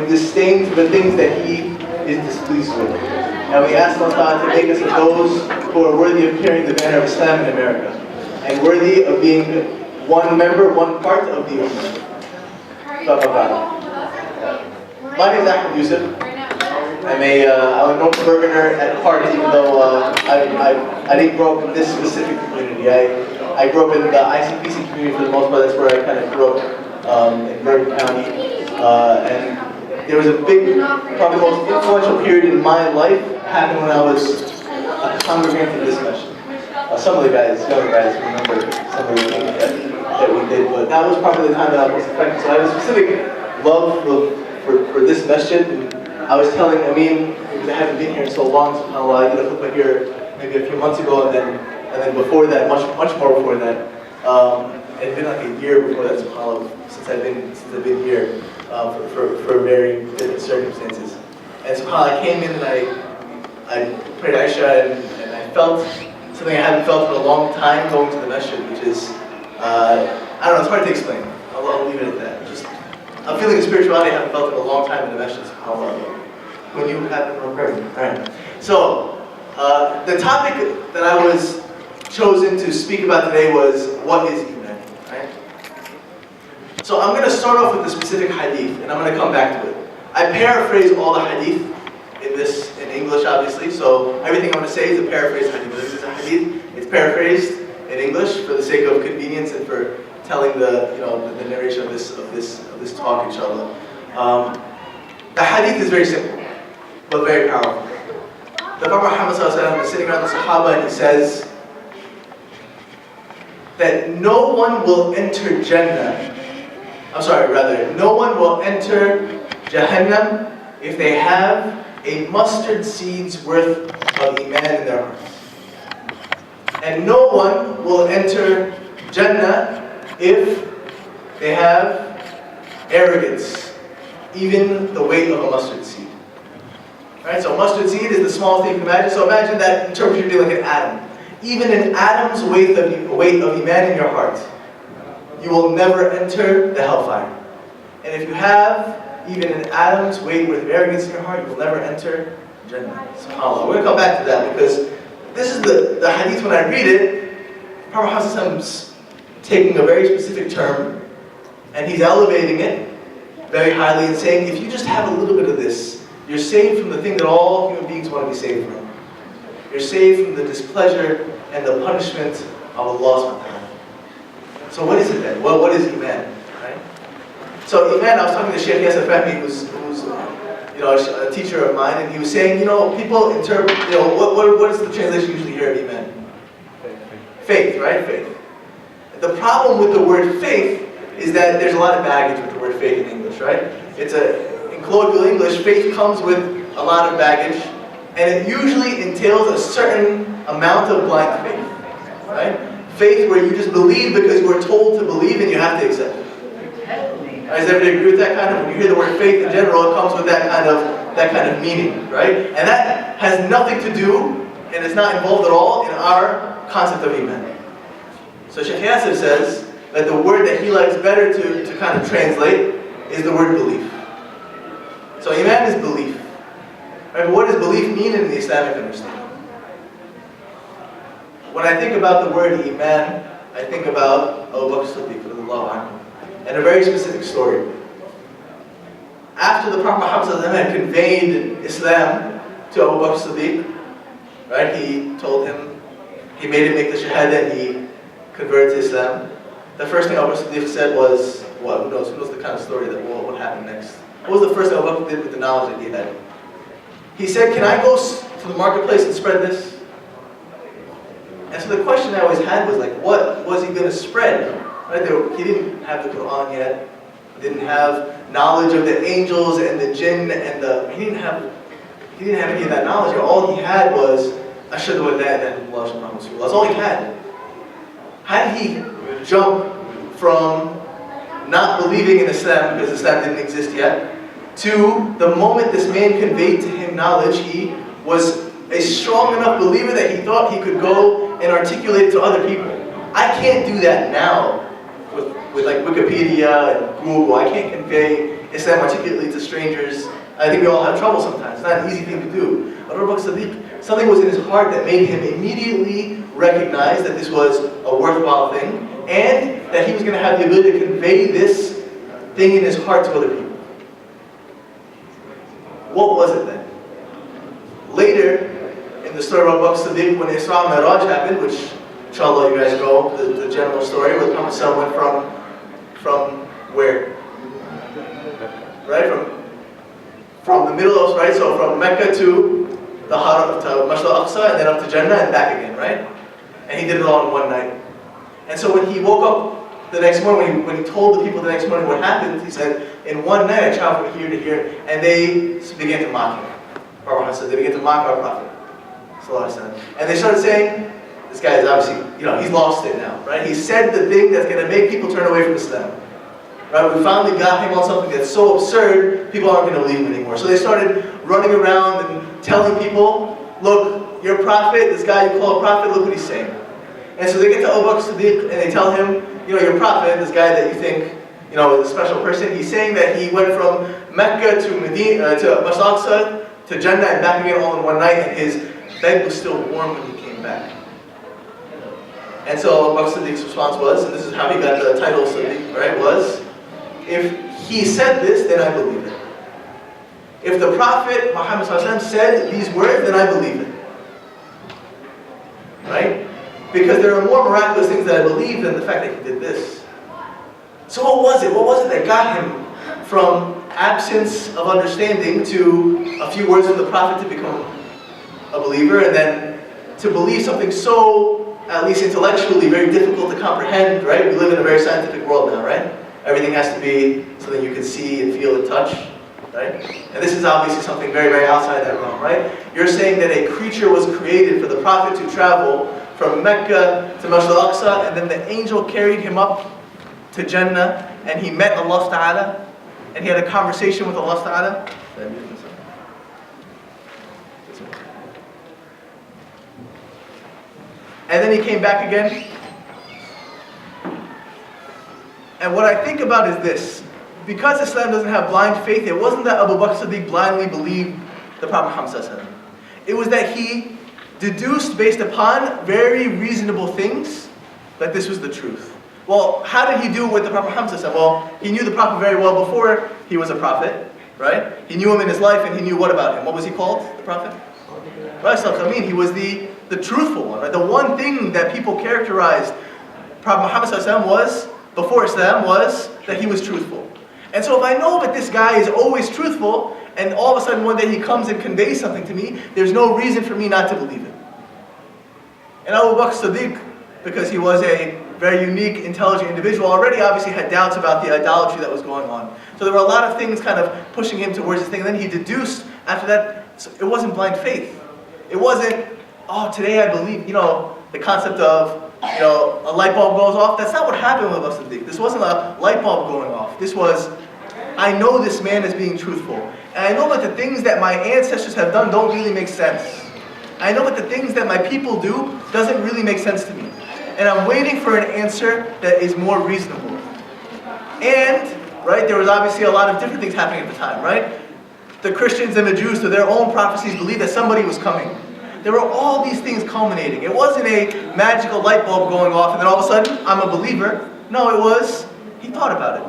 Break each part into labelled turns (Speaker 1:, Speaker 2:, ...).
Speaker 1: with disdain for the things that He is displeased with. And we ask Allah to make us of those who are worthy of carrying the banner of Islam in America, and worthy of being one member, one part of the Ummah. My name is Ahmed Yousaf. I'm a North Bergener at heart, even though I didn't grow up in this specific community. I grew up in the ICPC community for the most part. That's where I kind of grew up in Bergen County. And there was a big, probably the most influential period in my life happened when I was a congregant in this mission. Some of the guys, younger guys, remember some of the things that we did, but that was probably the time that I was most affected. So I have a specific love for this masjid. And I was telling Amin, because I haven't been here in so long, subhanAllah, I did a khutbah here maybe a few months ago, and then before that, much more before that. It had been like a year before that, subhanAllah, since I've been here for very different circumstances. And subhanAllah, I came in and I prayed Aisha, and I felt something I hadn't felt in a long time going to the masjid, which is, I don't know, it's hard to explain. I'll leave it at that. Just, I'm feeling a spirituality I haven't felt in a long time in the masjid, subhanAllah. When you have it recurring. Alright. So, the topic that I was chosen to speak about today was, what is Iman? Right? So I'm going to start off with a specific hadith, and I'm going to come back to it. I paraphrase all the hadith in English, obviously, so everything I'm going to say is a paraphrased hadith. This is a hadith, it's paraphrased in English for the sake of convenience and for telling the narration of this talk, inshallah. The hadith is very simple, but very powerful. The Prophet Muhammad is sitting around the Sahaba and he says that no one will enter Jannah. No one will enter Jahannam if they have a mustard seed's worth of Iman in their hearts. And no one will enter Jannah if they have arrogance, even the weight of a mustard seed. Right? So mustard seed is the smallest thing you can imagine. So imagine that interpreted to be like an atom. Even an atom's weight of Iman in your heart, you will never enter the hellfire. And if you have even an atom's weight worth of arrogance in your heart, you will never enter Jannah. SubhanAllah. We're going to come back to that because this is the hadith. When I read it, Prophet Hudson taking a very specific term and he's elevating it very highly and saying, if you just have a little bit of this, you're saved from the thing that all human beings want to be saved from. You're saved from the displeasure and the punishment of Allah subhanahu wa ta'ala. So what is it then? Well, what is Iman? Right? So Iman, I was talking to Sheikh Yousaf, who's a teacher of mine, and he was saying, people interpret, what is the translation you usually hear of Iman? Faith, right? Faith. The problem with the word faith is that there's a lot of baggage with the word faith in English, right? In colloquial English, faith comes with a lot of baggage, and it usually entails a certain amount of blind faith, right? Faith where you just believe because you were told to believe and you have to accept it. Does everybody agree with that kind of? When you hear the word faith in general, it comes with that kind of meaning, right? And that has nothing to do, and it's not involved at all in our concept of Iman. So Sheikh Yousaf says that the word that he likes better to kind of translate is the word belief. So Iman is belief. Right? But what does belief mean in the Islamic understanding? When I think about the word Iman, I think about Abu Bakr Siddiq and a very specific story. After the Prophet Muhammad had conveyed Islam to Abu Bakr Siddiq, right, he made him make the Shahada and he converted to Islam. The first thing Abu Bakr Siddiq said was, who knows the kind of story that what happened next? What was the first thing Abu Bakr did with the knowledge that he had? He said, can I go to the marketplace and spread this? And so the question I always had was like, what was he going to spread? Right? He didn't have the Quran yet. He didn't have knowledge of the angels and the jinn and he didn't have any of that knowledge. All he had was Ashhadu an la ilaha illallah wa Muhammadur Rasulullah. That's all he had. How did he jump from not believing in Islam because Islam didn't exist yet to the moment this man conveyed to him knowledge, he was a strong enough believer that he thought he could go and articulate it to other people. I can't do that now with like Wikipedia and Google. I can't convey Islam articulately to strangers. I think we all have trouble sometimes. It's not an easy thing to do. But Abu Bakr Siddiq, something was in his heart that made him immediately recognize that this was a worthwhile thing, and that he was going to have the ability to convey this thing in his heart to other people. What was it then? Later, in the story of Abu Bakr Siddiq, when Isra and Mi'raj happened, which inshallah you guys know the general story, where the Prophet went from where? Right? From the Middle East, right? So from Mecca to the Haram, to Masjid al-Aqsa, and then up to Jannah and back again, right? And he did it all in one night. And so when he woke up the next morning, when he told the people the next morning what happened, he said, in one night I traveled from here to here, and they began to mock him. They began to mock our Prophet. And they started saying, this guy is obviously, he's lost it now, right? He said the thing that's going to make people turn away from Islam. Right? We finally got him on something that's so absurd, people aren't going to believe him anymore. So they started running around and telling people, look, your prophet, this guy you call a prophet, look what he's saying. And so they get to Abu Bakr Siddiq and they tell him, your prophet, this guy that you think, is a special person, he's saying that he went from Mecca to Medina, to Masjid al-Aqsa, to Jannah and back again all in one night, and his bed was still warm when he came back. And so Abu Bakr Siddiq's response was, and this is how he got the title Siddiq, right, was, if he said this, then I believe it. If the Prophet Muhammad said these words, then I believe it. Right? Because there are more miraculous things that I believe than the fact that he did this. So what was it? What was it that got him from absence of understanding to a few words from the Prophet to become a believer, and then to believe something so, at least intellectually, very difficult to comprehend, right? We live in a very scientific world now, right? Everything has to be something you can see and feel and touch, right? And this is obviously something very, very outside that realm, right? You're saying that a creature was created for the Prophet to travel from Mecca to Masjid al-Aqsa, and then the angel carried him up to Jannah, and he met Allah Ta'ala, and he had a conversation with Allah Ta'ala. And then he came back again. And what I think about is this. Because Islam doesn't have blind faith, it wasn't that Abu Bakr Siddiq blindly believed the Prophet Muhammad. It was that he deduced based upon very reasonable things that this was the truth. Well, how did he do it with the Prophet Muhammad? Well, he knew the Prophet very well before he was a prophet, right? He knew him in his life, and he knew what about him? What was he called, the Prophet? Right, he was the truthful one, right? The one thing that people characterized Prophet Muhammad was, before Islam, was that he was truthful. And so if I know that this guy is always truthful, and all of a sudden one day he comes and conveys something to me, there's no reason for me not to believe it. And Abu Bakr Siddiq, because he was a very unique, intelligent individual, already obviously had doubts about the idolatry that was going on. So there were a lot of things kind of pushing him towards this thing. And then he deduced after that, so it wasn't blind faith. It wasn't, oh, today I believe, the concept of, a light bulb goes off. That's not what happened with Abu Siddiq. This wasn't a light bulb going off. This was, I know this man is being truthful. And I know that the things that my ancestors have done don't really make sense. I know that the things that my people do doesn't really make sense to me. And I'm waiting for an answer that is more reasonable. And, right, there was obviously a lot of different things happening at the time, right? The Christians and the Jews, through their own prophecies, believed that somebody was coming. There were all these things culminating. It wasn't a magical light bulb going off and then all of a sudden, I'm a believer. No, it was, he thought about it.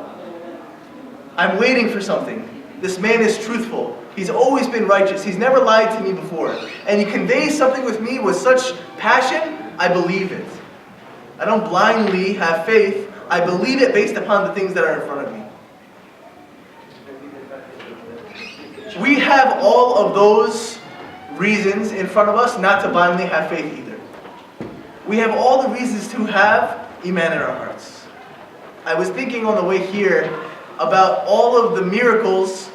Speaker 1: I'm waiting for something. This man is truthful. He's always been righteous. He's never lied to me before. And he conveys something with me with such passion, I believe it. I don't blindly have faith. I believe it based upon the things that are in front of me. We have all of those reasons in front of us not to blindly have faith either. We have all the reasons to have Iman in our hearts. I was thinking on the way here about all of the miracles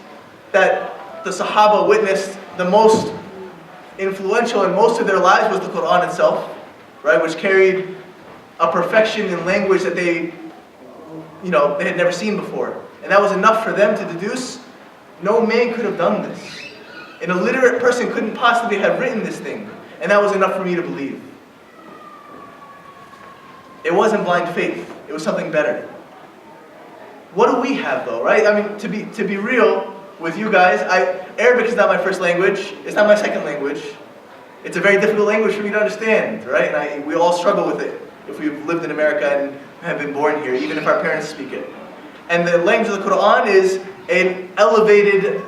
Speaker 1: that the Sahaba witnessed. The most influential in most of their lives was the Quran itself, right, which carried a perfection in language that they had never seen before. And that was enough for them to deduce, no man could have done this. An illiterate person couldn't possibly have written this thing. And that was enough for me to believe. It wasn't blind faith. It was something better. What do we have though, right? I mean, to be real with you guys, Arabic is not my first language. It's not my second language. It's a very difficult language for me to understand, right? And we all struggle with it if we've lived in America and have been born here, even if our parents speak it. And the language of the Quran is an elevated,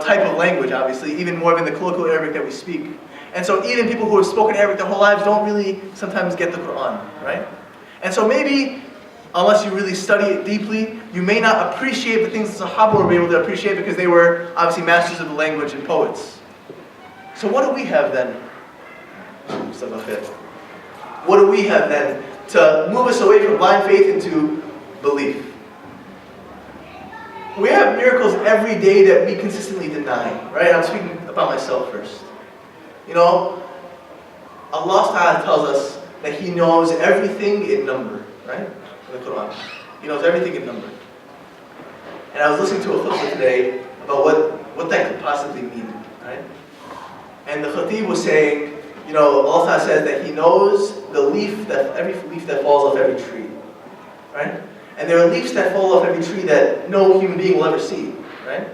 Speaker 1: type of language, obviously, even more than the colloquial Arabic that we speak. And so even people who have spoken Arabic their whole lives don't really sometimes get the Quran, right? And so maybe, unless you really study it deeply, you may not appreciate the things the Sahaba were able to appreciate because they were obviously masters of the language and poets. So what do we have then? What do we have then to move us away from blind faith into belief? We have miracles every day that we consistently deny, right? I'm speaking about myself first. Allah Ta'ala tells us that He knows everything in number, right? In the Quran. He knows everything in number. And I was listening to a khutbah today about what that could possibly mean, right? And the khatib was saying, Allah Ta'ala says that He knows every leaf that falls off every tree, right? And there are leaves that fall off every tree that no human being will ever see, right?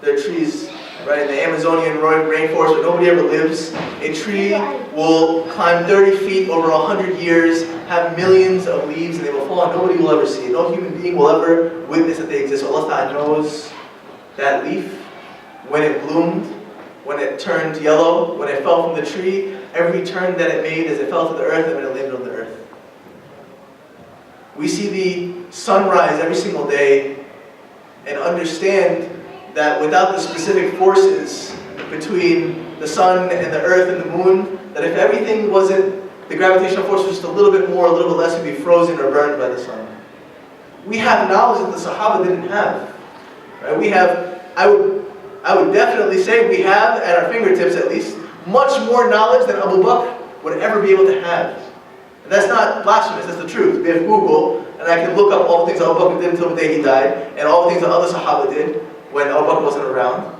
Speaker 1: There are trees, right, in the Amazonian rainforest where nobody ever lives. A tree will climb 30 feet over 100 years, have millions of leaves, and they will fall and nobody will ever see it. No human being will ever witness that they exist. So Allah Ta'ala knows that leaf, when it bloomed, when it turned yellow, when it fell from the tree, every turn that it made as it fell to the earth and when it landed on the earth. We see the sunrise every single day and understand that without the specific forces between the sun and the earth and the moon, that if everything wasn't, the gravitational force was just a little bit more, a little bit less, we'd be frozen or burned by the sun. We have knowledge that the Sahaba didn't have. Right? We have, I would definitely say we have, at our fingertips at least, much more knowledge than Abu Bakr would ever be able to have. And that's not blasphemous, that's the truth. We have Google, and I can look up all the things Abu Bakr did until the day he died, and all the things that other Sahaba did when Abu Bakr wasn't around,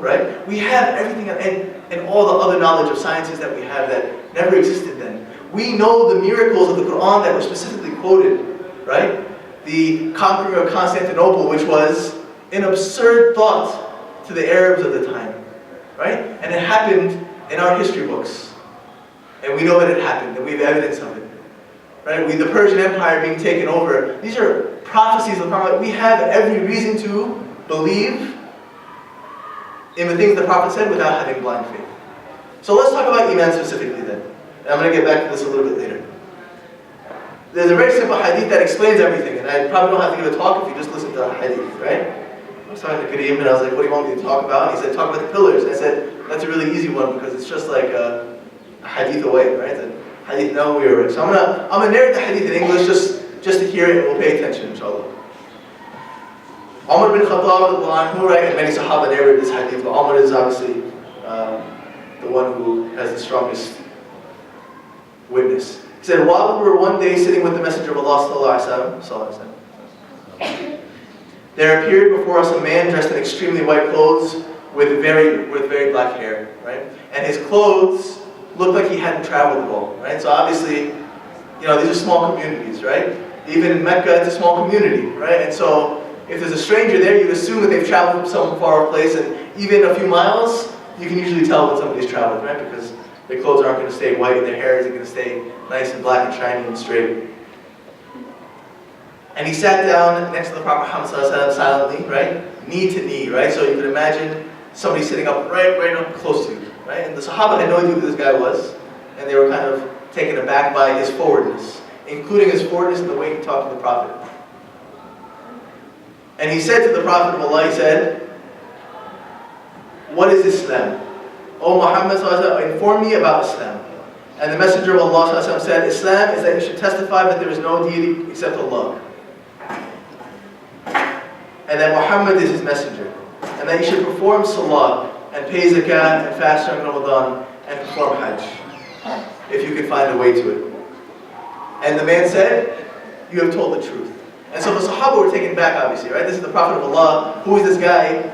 Speaker 1: right? We have everything, and all the other knowledge of sciences that we have that never existed then. We know the miracles of the Quran that were specifically quoted, right? The conquering of Constantinople, which was an absurd thought to the Arabs of the time, right? And it happened in our history books. And we know that it happened, and we have evidence of it. Right? The Persian Empire being taken over. These are prophecies of the Prophet. We have every reason to believe in the things the Prophet said without having blind faith. So let's talk about Iman specifically then. And I'm going to get back to this a little bit later. There's a very simple hadith that explains everything, and I probably don't have to give a talk if you just listen to the hadith, right? I was talking to Kareem, and I was like, what do you want me to talk about? And he said, talk about the pillars. And I said, that's a really easy one because it's just like a hadith away, right? The hadith Nawawi away. So I'm gonna narrate the hadith in English just to hear it, and we'll pay attention, inshallah. Umar bin Khattab, right, and many Sahaba narrated this hadith, but Umar is obviously the one who has the strongest witness. He said, while we were one day sitting with the Messenger of Allah sallallahu alaihi wasallam, there appeared before us a man dressed in extremely white clothes with very black hair, right? And his clothes looked like he hadn't traveled at all, right? So obviously, these are small communities, right? Even in Mecca, it's a small community, right? And so if there's a stranger there, you'd assume that they've traveled from some far place, and even a few miles, you can usually tell when somebody's traveled, right? Because their clothes aren't going to stay white, their hair isn't going to stay nice and black and shiny and straight. And he sat down next to the Prophet Muhammad silently, right? Knee to knee, right? So you could imagine somebody sitting up right up close to you, right? And the Sahaba had no idea who this guy was, and they were kind of taken aback by his forwardness, including his forwardness in the way he talked to the Prophet. And he said to the Prophet of Allah, he said, what is Islam? O Muhammad, inform me about Islam. And the Messenger of Allah said, Islam is that you should testify that there is no deity except Allah, and that Muhammad is his messenger, and that you should perform salah and pay zakat and fast during Ramadan and perform hajj, if you can find a way to it. And the man said, you have told the truth. And so the Sahaba were taken back, obviously, right? This is the Prophet of Allah. Who is this guy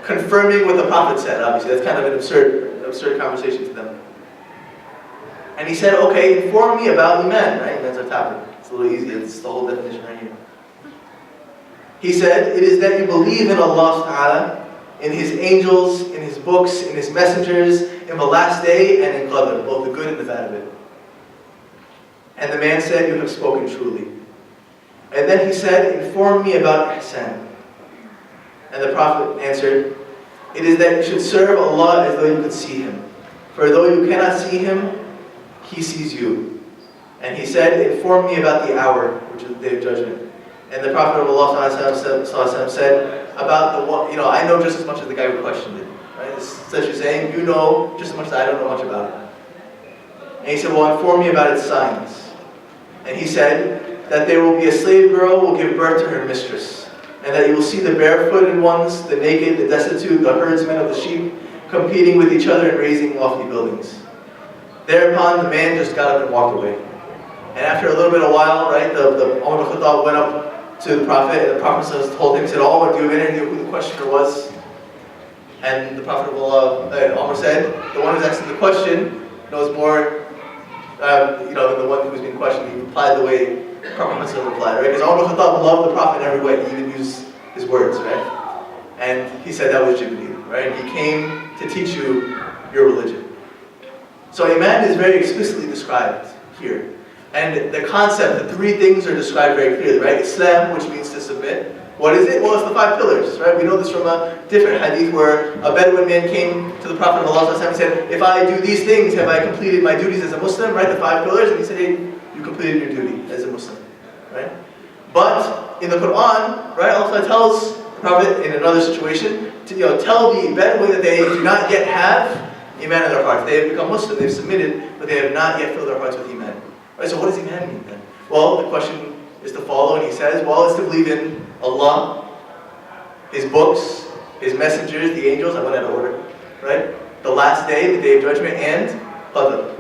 Speaker 1: confirming what the Prophet said? Obviously, that's kind of an absurd conversation to them. And he said, okay, inform me about Iman, right? That's our topic. It's a little easy. It's the whole definition right here. He said, it is that you believe in Allah Ta'ala, in His angels, in His books, in His messengers, in the last day, and in Qadr, both the good and the bad of it. And the man said, you have spoken truly. And then he said, inform me about ihsan. And the Prophet answered, it is that you should serve Allah as though you could see Him. For though you cannot see Him, He sees you. And he said, inform me about the hour, which is the Day of Judgment. And the Prophet of Allah said, about the one, I know just as much as the guy who questioned it. Right? It's such as saying, you know just as much as I don't know much about it. And he said, well, inform me about its signs. And he said, that there will be a slave girl who will give birth to her mistress. And that you will see the barefooted ones, the naked, the destitute, the herdsmen of the sheep, competing with each other and raising lofty buildings. Thereupon the man just got up and walked away. And after a little bit of while, right, the Umar al-Khattab went up to the Prophet, and the Prophet told him, he said, Umar, do you have any idea who the questioner was? And the Prophet of Allah, Umar said, the one who's asking the question knows more than the one who's being questioned. He replied the way the Prophet replied, right? Because Umar al-Khattab loved the Prophet in every way. He even used his words, right? And he said that was Jibreel, right? He came to teach you your religion. So Iman is very explicitly described here. And the concept, the three things are described very clearly, right? Islam, which means to submit. What is it? Well, it's the 5 pillars, right? We know this from a different hadith where a Bedouin man came to the Prophet of Allah and said, if I do these things, have I completed my duties as a Muslim, right? The 5 pillars. And he said, hey, you completed your duty as a Muslim, right? But in the Quran, right, Allah tells the Prophet in another situation to tell the Bedouin that they do not yet have Iman in their hearts. They have become Muslim, they've submitted, but they have not yet filled their hearts with Iman. Right, so what does Iman mean then? Well, the question is to follow, and he says, well, it's to believe in Allah, His books, His messengers, the angels, I went out of order, right? The last day, the Day of Judgment, and Qadr.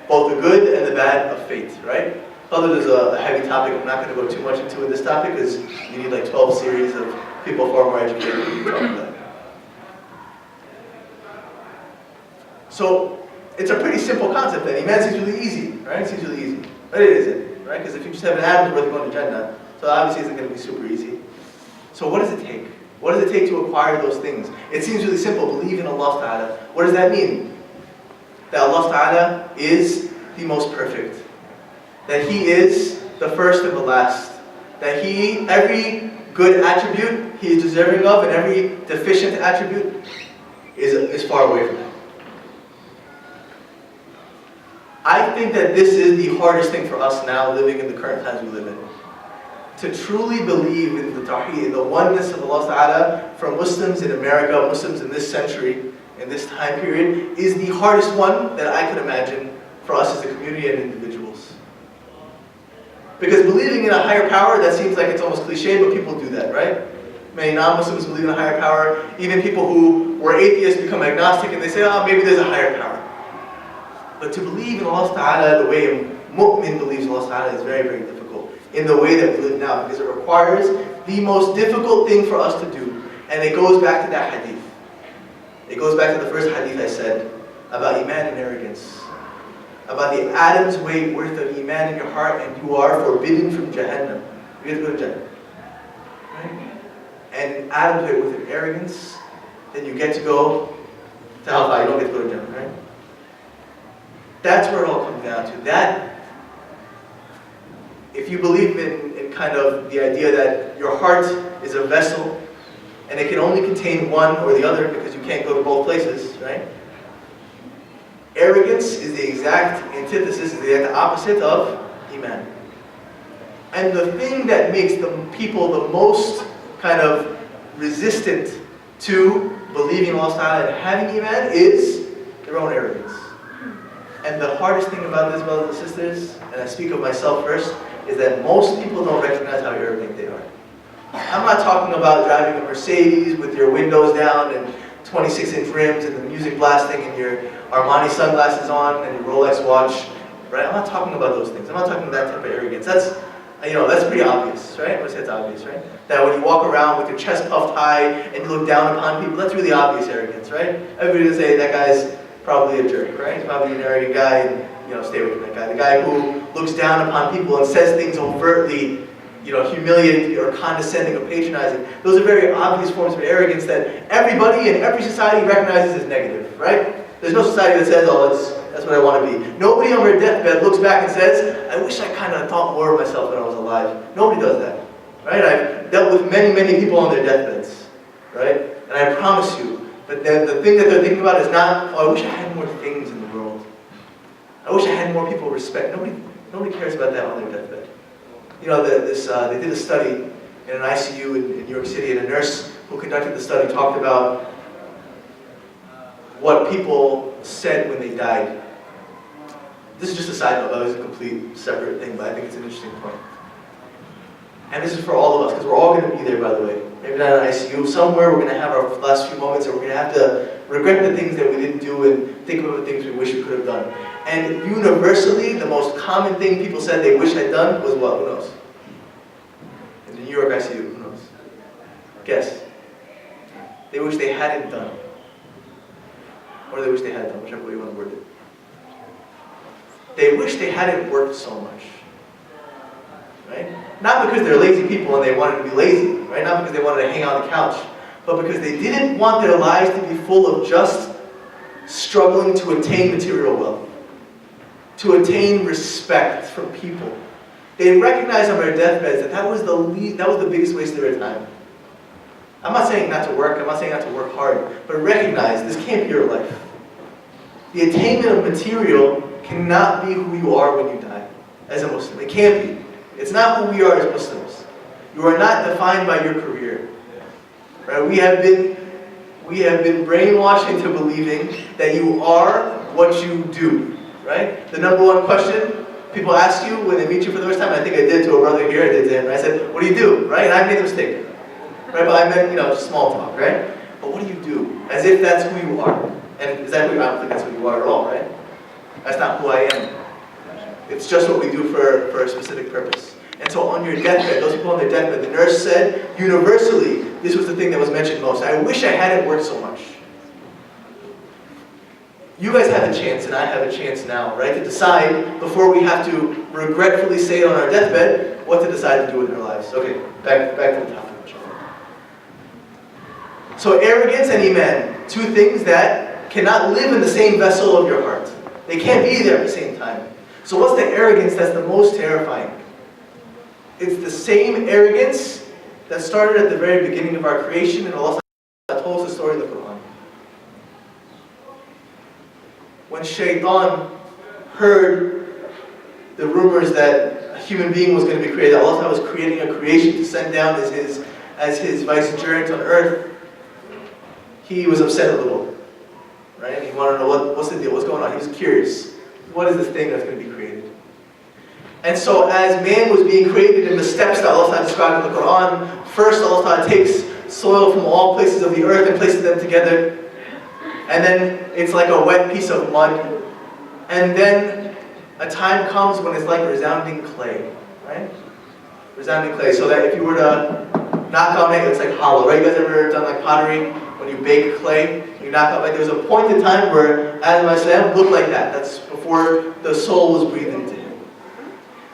Speaker 1: Both the good and the bad of fate, right? Qadr is a heavy topic. I'm not going to go too much into this topic because you need like 12 series of people far more educated to talk about it. So, it's a pretty simple concept then. Iman seems really easy, right? It seems really easy. But it isn't, right? Because if you just have an atom, worth going to Jannah. So obviously it's not going to be super easy. So what does it take? What does it take to acquire those things? It seems really simple. Believe in Allah Ta'ala. What does that mean? That Allah Ta'ala is the most perfect. That He is the first and the last. That every good attribute He is deserving of, and every deficient attribute is far away from Him. I think that this is the hardest thing for us now, living in the current times we live in. To truly believe in the Tawheed, in the oneness of Allah Ta'ala, for Muslims in America, Muslims in this century, in this time period, is the hardest one that I could imagine for us as a community and individuals. Because believing in a higher power, that seems like it's almost cliche, but people do that, right? Many non-Muslims believe in a higher power. Even people who were atheists become agnostic and they say, oh, maybe there's a higher power. But to believe in Allah Ta'ala the way a mu'min believes in Allah Ta'ala is very, very difficult in the way that we live now, because it requires the most difficult thing for us to do. And it goes back to that hadith. It goes back to the first hadith I said about Iman and arrogance. About the atom's weight worth of Iman in your heart, and you are forbidden from Jahannam. You get to go to Jannah. Right? And atom's weight worth of arrogance, then you get to go to hellfire. You don't get to go to Jannah, right? That's where it all comes down to. That, if you believe in kind of the idea that your heart is a vessel and it can only contain one or the other because you can't go to both places, right? Arrogance is the exact antithesis, is the exact opposite of Iman. And the thing that makes the people the most kind of resistant to believing in Allah Ta'ala and having Iman is their own arrogance. And the hardest thing about this, brothers and sisters, and I speak of myself first, is that most people don't recognize how arrogant they are. I'm not talking about driving a Mercedes with your windows down and 26-inch rims and the music blasting and your Armani sunglasses on and your Rolex watch, right? I'm not talking about those things. I'm not talking about that type of arrogance. That's pretty obvious, right? I would say it's obvious, right? That when you walk around with your chest puffed high and you look down upon people, that's really obvious arrogance, right? Everybody would say that guy's probably a jerk, right? He's probably an arrogant guy, and stay away from that guy. The guy who looks down upon people and says things overtly humiliating or condescending or patronizing. Those are very obvious forms of arrogance that everybody in every society recognizes as negative, right? There's no society that says, oh, that's what I want to be. Nobody on their deathbed looks back and says, I wish I kind of thought more of myself when I was alive. Nobody does that, right? I've dealt with many, many people on their deathbeds, right? And I promise you that the thing that they're thinking about is not, oh, I wish I had more things in the world. I wish I had more people respect. Nobody cares about that on their deathbed. They did a study in an ICU in New York City, and a nurse who conducted the study talked about what people said when they died. This is just a side note, that was a complete separate thing, but I think it's an interesting point. And this is for all of us, because we're all going to be there, by the way. Maybe not in an ICU. Somewhere we're going to have our last few moments, and we're going to have to regret the things that we didn't do and think about the things we wish we could have done. And universally, the most common thing people said they wish I'd done was what? Who knows? In the New York ICU, who knows? Guess. They wish they hadn't done. Or they wish they had done, whichever way you want to word it. They wish they hadn't worked so much. Right? Not because they're lazy people and they wanted to be lazy, right? Not because they wanted to hang out on the couch, but because they didn't want their lives to be full of just struggling to attain material wealth, to attain respect from people. They recognized on their deathbeds that was the biggest waste of their time. I'm not saying not to work, I'm not saying not to work hard, but recognize this can't be your life. The attainment of material cannot be who you are when you die as a Muslim. It can't be. It's not who we are as Muslims. You are not defined by your career. Right? We have been brainwashed into believing that you are what you do. Right? The number one question people ask you when they meet you for the first time, and I think I did to a brother here, I did to him, I said, what do you do? Right? And I made a mistake. Right? But I meant, small talk, right? But what do you do? As if that's who you are. And is that who you are? I don't think that's who you are at all, right? That's not who I am. It's just what we do for a specific purpose. And so on your deathbed, those people on their deathbed, the nurse said, universally, this was the thing that was mentioned most. I wish I hadn't worked so much. You guys have a chance, and I have a chance now, right? To decide, before we have to regretfully say it on our deathbed, what to decide to do with our lives. Okay, back to the topic. So arrogance and Iman, two things that cannot live in the same vessel of your heart. They can't be there at the same time. So what's the arrogance that's the most terrifying? It's the same arrogance that started at the very beginning of our creation, and Allah told us the story in the Quran. When Shaitan heard the rumors that a human being was going to be created, Allah was creating a creation to send down as his vicegerent on earth, he was upset a little. Right? He wanted to know what's the deal, what's going on. He was curious. What is this thing that's going to be created? And so as man was being created in the steps that Allah described in the Quran, first Allah takes soil from all places of the earth and places them together. And then it's like a wet piece of mud. And then a time comes when it's like resounding clay. Right? Resounding clay. So that if you were to knock on it, it's like hollow. Right? You guys ever done like pottery? When you bake clay, you knock out, like there was a point in time where Adam a.s. looked like that. That's before the soul was breathed into him.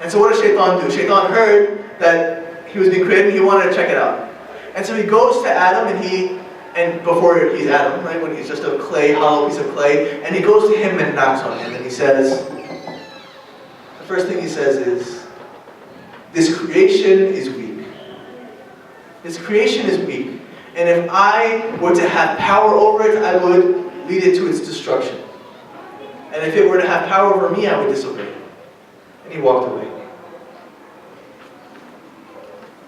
Speaker 1: And so what does Shaitan do? Shaitan heard that he was being created and he wanted to check it out. And so he goes to Adam and before he's Adam, right, when he's just a clay, hollow piece of clay, and he goes to him and knocks on him and he says, the first thing he says is, this creation is weak. This creation is weak. And if I were to have power over it, I would lead it to its destruction. And if it were to have power over me, I would disobey. And he walked away.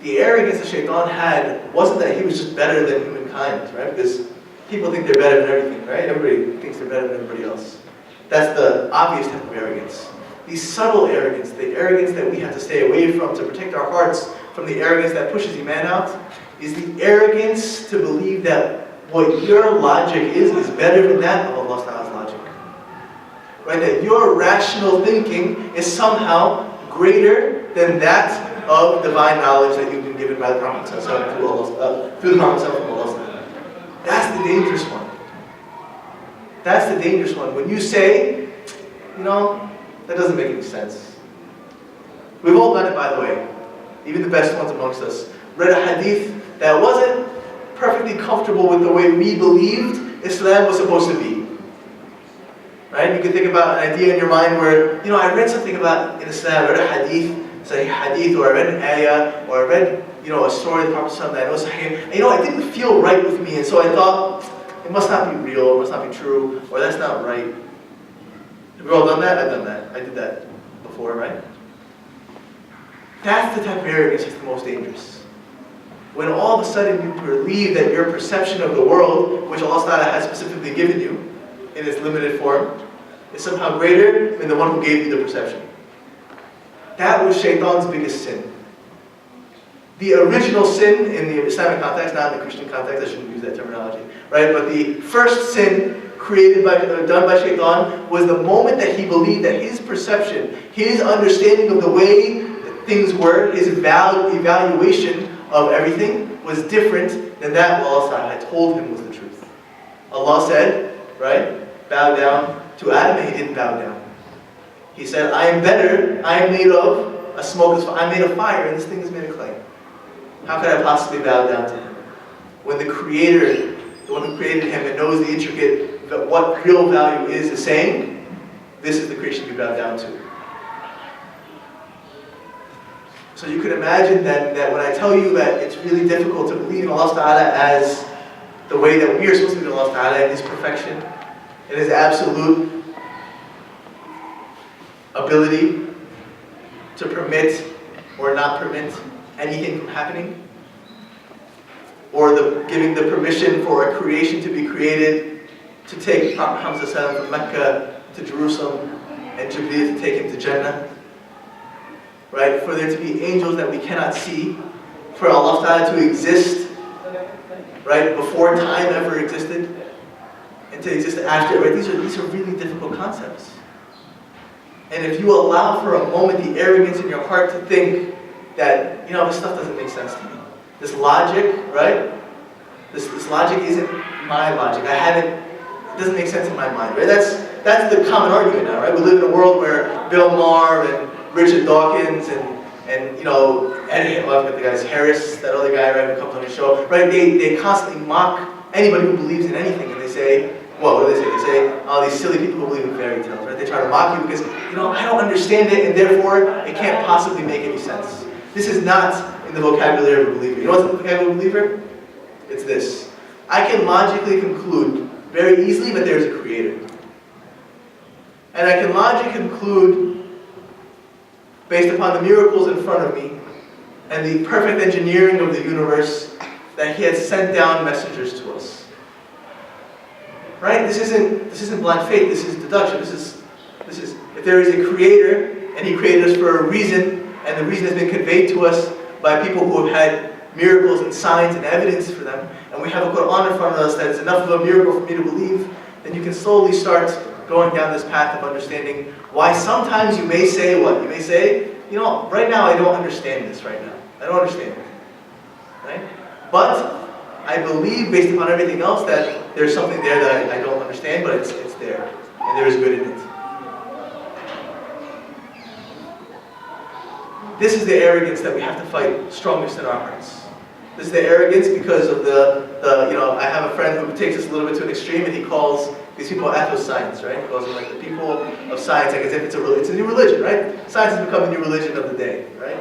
Speaker 1: The arrogance that Shaitan had wasn't that he was just better than humankind, right? Because people think they're better than everything, right? Everybody thinks they're better than everybody else. That's the obvious type of arrogance. The subtle arrogance, the arrogance that we have to stay away from to protect our hearts from the arrogance that pushes Iman out, is the arrogance to believe that what your logic is better than that of Allah's logic. Right? That your rational thinking is somehow greater than that of divine knowledge that you've been given by the Prophet through the Prophet from Allah. That's the dangerous one. That's the dangerous one. When you say, that doesn't make any sense. We've all done it, by the way. even the best ones amongst us, read a hadith that wasn't perfectly comfortable with the way we believed Islam was supposed to be. Right? You can think about an idea in your mind where, I read something about in Islam, I read a hadith, Sahih hadith, or I read an ayah, or I read, a story of the Prophet that I know Sahih, and it didn't feel right with me, and so I thought, it must not be real, or it must not be true, or that's not right. Have you all done that? I've done that. I did that before, right? That's the type of arrogance that's the most dangerous. When all of a sudden you believe that your perception of the world, which Allah Ta'ala has specifically given you, in its limited form, is somehow greater than the one who gave you the perception. That was Shaitan's biggest sin. The original sin in the Islamic context, not in the Christian context, I shouldn't use that terminology, right? But the first sin done by Shaitan was the moment that he believed that his perception, his understanding of the way that things were, his evaluation of everything was different than that Allah had told him was the truth. Allah said, right? Bow down to Adam, and he didn't bow down. He said, I am better, I am made of a smokeless fire, I'm made of fire, and this thing is made of clay. How could I possibly bow down to him? When the Creator, the one who created him and knows the intricate, what real value is saying, this is the creation you bow down to. So you could imagine that when I tell you that it's really difficult to believe in Allah Ta'ala as the way that we are supposed to believe in Allah Ta'ala, in His perfection, in His absolute ability to permit or not permit anything from happening, or giving the permission for a creation to be created, to take Prophet Muhammad from Mecca to Jerusalem, and Jibreel to take him to Jannah, right? For there to be angels that we cannot see, for Allah Ta'ala to exist, right, before time ever existed, and to exist after, right? These are really difficult concepts. And if you allow for a moment the arrogance in your heart to think that, this stuff doesn't make sense to me. This logic, right? This logic isn't my logic. It doesn't make sense in my mind, right? That's the common argument now, right? We live in a world where Bill Maher and Richard Dawkins and Eddie, I forget the guy's Harris, that other guy, right, who comes on his show, right? They constantly mock anybody who believes in anything, and they say, what do they say? They say, oh, these silly people who believe in fairy tales, right? They try to mock you because, I don't understand it, and therefore, it can't possibly make any sense. This is not in the vocabulary of a believer. You know what's the vocabulary of a believer? It's this. I can logically conclude very easily that there's a creator. And I can logically conclude, based upon the miracles in front of me, and the perfect engineering of the universe, that He has sent down messengers to us. Right? This isn't blind faith, this is deduction. This is if there is a creator, and He created us for a reason, and the reason has been conveyed to us by people who have had miracles and signs and evidence for them, and we have a Quran in front of us that is enough of a miracle for me to believe, then you can slowly start going down this path of understanding why sometimes you may say what? You may say, right now I don't understand this right now. I don't understand it. Right? But I believe, based upon everything else, that there's something there that I don't understand, but it's there. And there is good in it. This is the arrogance that we have to fight strongest in our hearts. This is the arrogance because of I have a friend who takes this a little bit to an extreme, and he calls these people athoscience, right? He calls them like the people of science, like as if it's a new religion, right? Science has become the new religion of the day, right?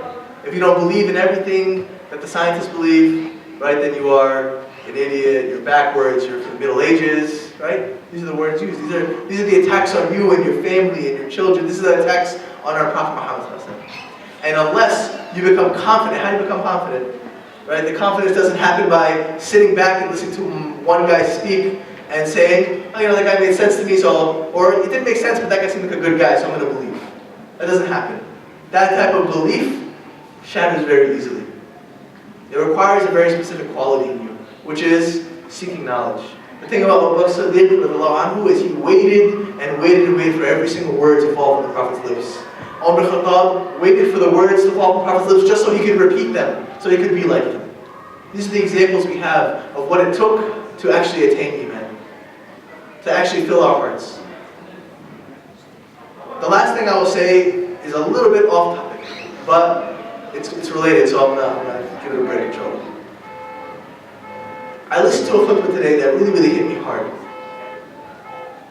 Speaker 1: If you don't believe in everything that the scientists believe, right, then you are an idiot, you're backwards, you're from the Middle Ages, right? These are the words used. These are the attacks on you and your family and your children. These are the attacks on our Prophet Muhammad. And unless you become confident, how do you become confident? Right? The confidence doesn't happen by sitting back and listening to one guy speak and saying, oh, that guy made sense to me, or it didn't make sense, but that guy seemed like a good guy, so I'm going to believe. That doesn't happen. That type of belief shatters very easily. It requires a very specific quality in you, which is seeking knowledge. The thing about Abu Bakr Siddiq is he waited and waited and waited for every single word to fall from the Prophet's lips. Umar Khattab waited for the words to fall from the Prophet's lips just so he could repeat them, so he could be like him. These are the examples we have of what it took to actually attain Iman, to actually fill our hearts. The last thing I will say is a little bit off topic, but it's related, so I'm gonna give it a break, inshallah. I listened to a khutbah today that really hit me hard.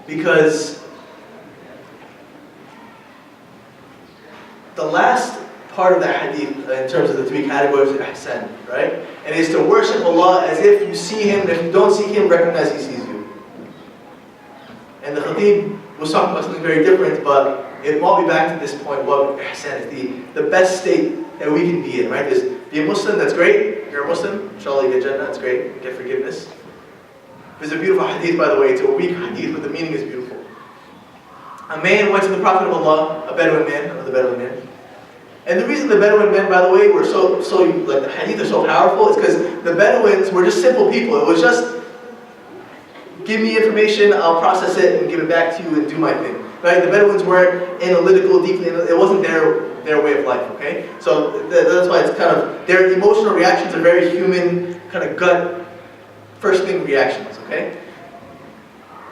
Speaker 1: Because the last part of the hadith, in terms of the three categories of ihsan, right? And it's to worship Allah as if you see Him, and if you don't see Him, recognize He sees you. And the khatib was talking about something very different, but it brought me back to this point, what ihsan is, the best state that we can be in, right? Is be a Muslim, that's great. If you're a Muslim, inshallah you get Jannah, that's great, you get forgiveness. There's a beautiful hadith, by the way, it's a weak hadith, but the meaning is beautiful. A man went to the Prophet of Allah, a Bedouin man, another Bedouin man. And the reason the Bedouin men, by the way, were so like the hadith are so powerful is because the Bedouins were just simple people. It was just, give me information, I'll process it and give it back to you and do my thing. Right? The Bedouins weren't analytical, deeply, it wasn't their way of life, okay? So that's why it's kind of, their emotional reactions are very human, kind of gut, first thing reactions, okay?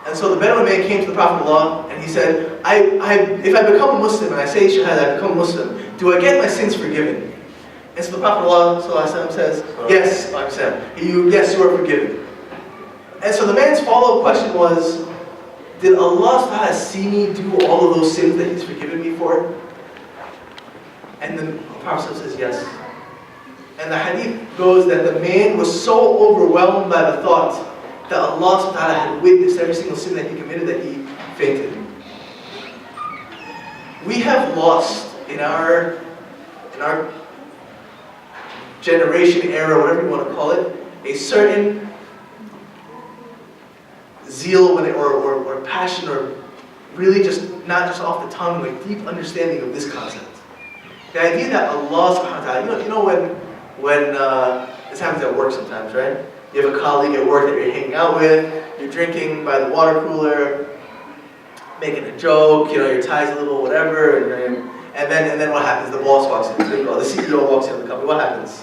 Speaker 1: And so the Bedouin man came to the Prophet of Allah and he said, if I become a Muslim and I say Shahada, I become a Muslim, do I get my sins forgiven? And so the Prophet of Allah says, yes, yes, you are forgiven. And so the man's follow-up question was, did Allah see me do all of those sins that He's forgiven me for? And then the Prophet says yes. And the hadith goes that the man was so overwhelmed by the thought that Allah had witnessed every single sin that he committed that he fainted. We have lost in our generation, era, whatever you want to call it, a certain zeal or passion, or really just not just off the tongue, like deep understanding of this concept. The idea that Allah subhanahu wa ta'ala, you know when this happens at work sometimes, right? You have a colleague at work that you're hanging out with, you're drinking by the water cooler, making a joke, your tie's a little whatever, and then what happens? The boss walks in, the CEO walks into the company, what happens?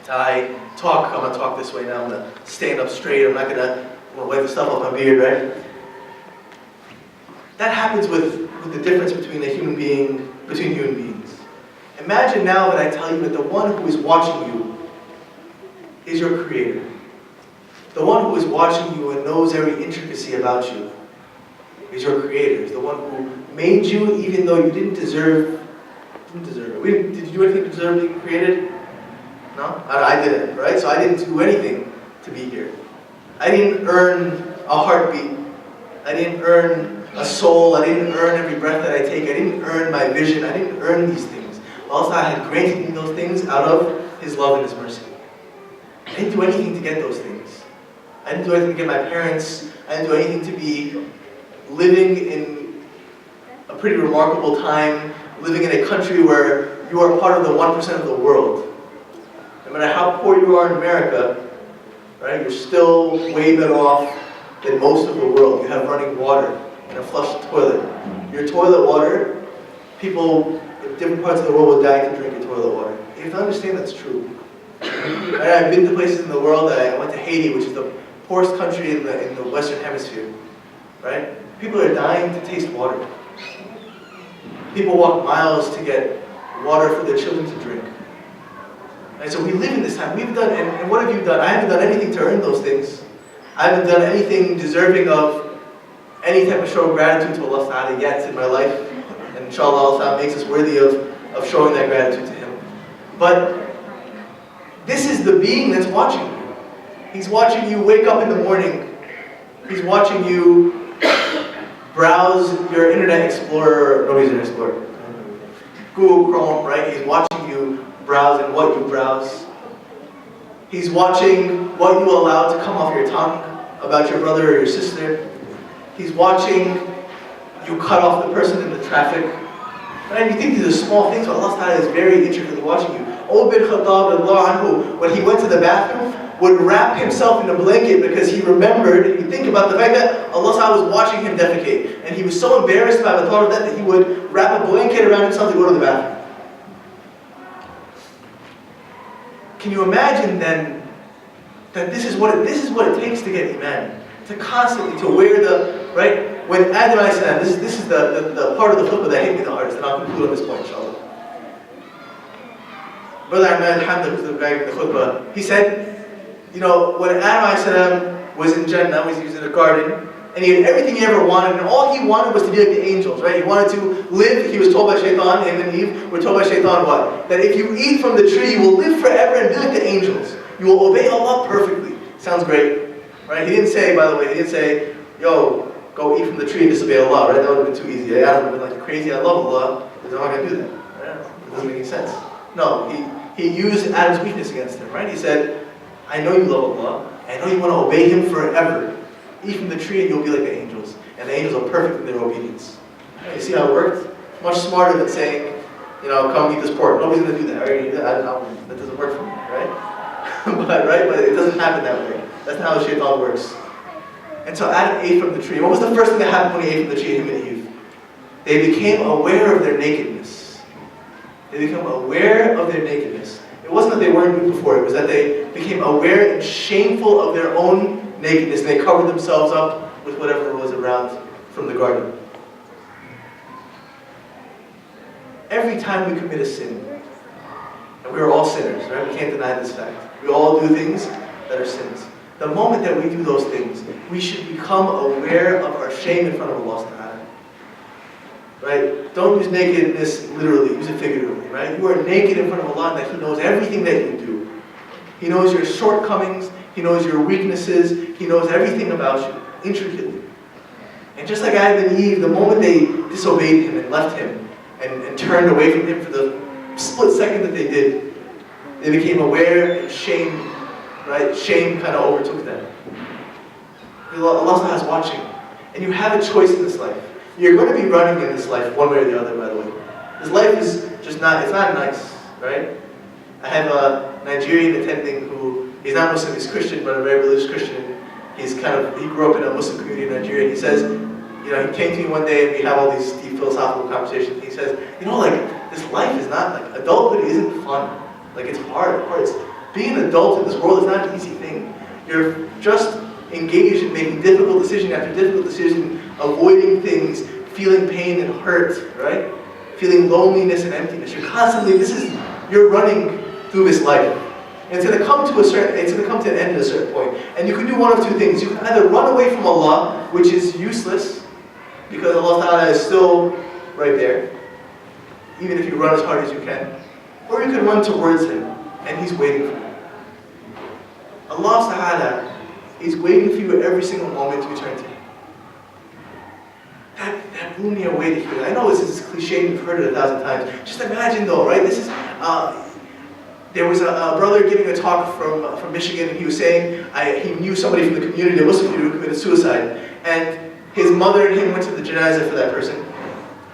Speaker 1: Tie, I'm gonna talk this way now, I'm gonna stand up straight, I'm gonna wipe the stuff off my beard, right? That happens with the difference between human beings. Imagine now that I tell you that the one who is watching you is your Creator. The one who is watching you and knows every intricacy about you is your Creator. Is the one who made you even though you didn't deserve it. Did you do anything to deserve being created? No? I didn't, right? So I didn't do anything to be here. I didn't earn a heartbeat. I didn't earn a soul. I didn't earn every breath that I take. I didn't earn my vision. I didn't earn these things. Allah had granted me those things out of His love and His mercy. I didn't do anything to get those things. I didn't do anything to get my parents. I didn't do anything to be living in a pretty remarkable time, living in a country where you are part of the 1% of the world. No matter how poor you are in America, right, you're still way better off than most of the world. You have running water and a flushed toilet. Your toilet water, people in different parts of the world would die to drink your toilet water. You have to understand that's true. I've been to places in the world. I went to Haiti, which is the poorest country in the Western Hemisphere. Right? People are dying to taste water. People walk miles to get water for their children to drink. And so we live in this time. We've done, and what have you done? I haven't done anything to earn those things. I haven't done anything deserving of any type of show of gratitude to Allah Ta'ala yet in my life. And inshallah, Allah Ta'ala makes us worthy of showing that gratitude to Him. But this is the being that's watching you. He's watching you wake up in the morning. He's watching you browse your Internet Explorer, nobody's Internet Explorer, Google Chrome, right? He's watching you browse and what you browse. He's watching what you allow to come off your tongue about your brother or your sister. He's watching you cut off the person in the traffic. Right? You think these are small things, but Allah Ta'ala is very intricately watching you. Umar bin Khattab, when he went to the bathroom, would wrap himself in a blanket because he remembered, and you think about the fact that Allah Ta'ala was watching him defecate. And he was so embarrassed by the thought of that he would wrap a blanket around himself to go to the bathroom. Can you imagine then that this is what it takes to get Iman? To constantly, to wear the, right? When Adam alayhi salam, this is the part of the khutbah that hit me the hardest, and I'll conclude on this point, inshallah. Brother Ahmed, who's the guy in the khutbah, he said, you know, when Adam was in Jannah, he was in a garden, and he had everything he ever wanted, and all he wanted was to be like the angels, right? He wanted to live, he was told by Shaitan, him and Eve were told by Shaitan what? That if you eat from the tree, you will live forever and be like the angels. You will obey Allah perfectly. Sounds great, right? He didn't say, by the way, he didn't say, yo, go eat from the tree and disobey Allah, right? That would have been too easy. Adam would have been like, crazy, I love Allah, but I'm not going to do that, right? It doesn't make any sense. No, he used Adam's weakness against him, right? He said, I know you love Allah, I know you want to obey Him forever. Eat from the tree and you'll be like the angels. And the angels are perfect in their obedience. You see how it worked? Much smarter than saying, you know, come eat this pork. Nobody's going to do that, right? That doesn't work for me, right? But it doesn't happen that way. That's not how Shaitan works. And so Adam ate from the tree. What was the first thing that happened when he ate from the tree, him and Eve? They became aware of their nakedness. They became aware of their nakedness. It wasn't that they weren't nude before, it was that they became aware and shameful of their own nakedness, and they covered themselves up with whatever was around from the garden. Every time we commit a sin, and we are all sinners, right? We can't deny this fact. We all do things that are sins. The moment that we do those things, we should become aware of our shame in front of Allah Ta'ala. Right? Don't use nakedness literally, use it figuratively, right? You are naked in front of Allah, and that He knows everything that you do. He knows your shortcomings, He knows your weaknesses, He knows everything about you, intricately. And just like Adam and Eve, the moment they disobeyed Him and left Him, and turned away from Him for the split second that they did, they became aware and shame, right? Shame kind of overtook them. Allah is watching. And you have a choice in this life. You're going to be running in this life one way or the other, by the way. This life is just not, it's not nice, right? I have a Nigerian attending who, he's not Muslim, he's Christian, but a very religious Christian. He grew up in a Muslim community in Nigeria. He says, you know, he came to me one day and we have all these deep philosophical conversations. He says, you know, like, this life is not, like, adulthood isn't fun. Like, it's hard. Being an adult in this world is not an easy thing. You're just engaged in making difficult decision after difficult decision, avoiding things, feeling pain and hurt, right? Feeling loneliness and emptiness. You're constantly, you're running through this life. And it's going to come to an end at a certain point. And you can do one of two things. You can either run away from Allah, which is useless, because Allah Ta'ala is still right there, even if you run as hard as you can. Or you can run towards Him, and He's waiting for you. Allah Ta'ala is waiting for you at every single moment to return to Him. That blew me away to hear that. I know this is cliche, you've heard it 1,000 times. Just imagine though, right? There was a brother giving a talk from Michigan, and he was saying he knew somebody from the community, a Muslim community, who committed suicide. And his mother and him went to the janazah for that person.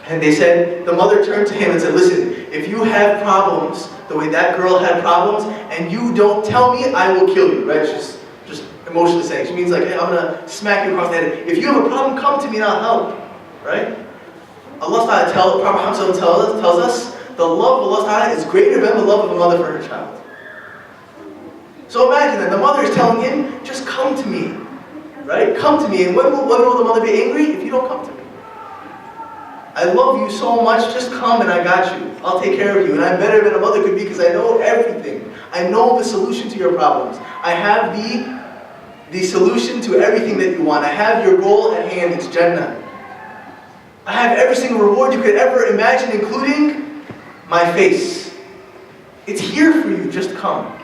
Speaker 1: And they said, the mother turned to him and said, listen, if you have problems the way that girl had problems, and you don't tell me, I will kill you, right? She's just emotionally saying. She means like, hey, I'm going to smack you across the head. If you have a problem, come to me and I'll help, right? Allah Ta'ala Prophet tells us, the love of Allah Ta'ala is greater than the love of a mother for her child. So imagine that the mother is telling him, just come to me, right? Come to me. And when will the mother be angry? If you don't come to me. I love you so much, just come and I got you. I'll take care of you. And I'm better than a mother could be because I know everything. I know the solution to your problems. I have the solution to everything that you want. I have your goal at hand, it's Jannah. I have every single reward you could ever imagine, including my face. It's here for you, just come.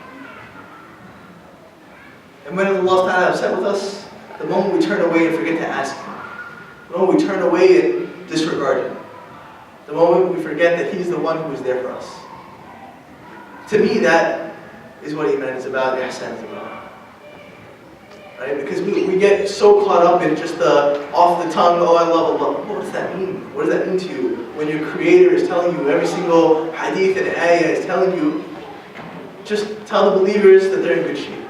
Speaker 1: And when Allah Ta'ala is upset with us, the moment we turn away and forget to ask Him, the moment we turn away and disregard Him, the moment we forget that He's the one who is there for us. To me, that is what Iman is about, Ihsan is about. Right? Because we get so caught up in just the off the tongue, oh I love Allah. What does that mean? What does that mean to you? When your Creator is telling you, every single hadith and ayah is telling you, just tell the believers that they're in good shape.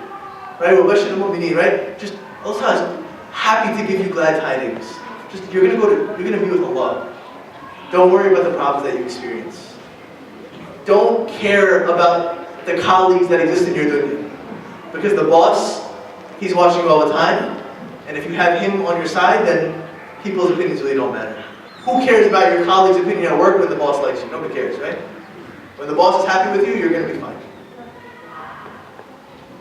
Speaker 1: Right? Right? Just Allah is happy to give you glad tidings. Just you're gonna be with Allah. Don't worry about the problems that you experience. Don't care about the colleagues that exist in your dunya. Because the boss, he's watching you all the time, and if you have him on your side, then people's opinions really don't matter. Who cares about your colleague's opinion at work when the boss likes you? Nobody cares, right? When the boss is happy with you, you're going to be fine.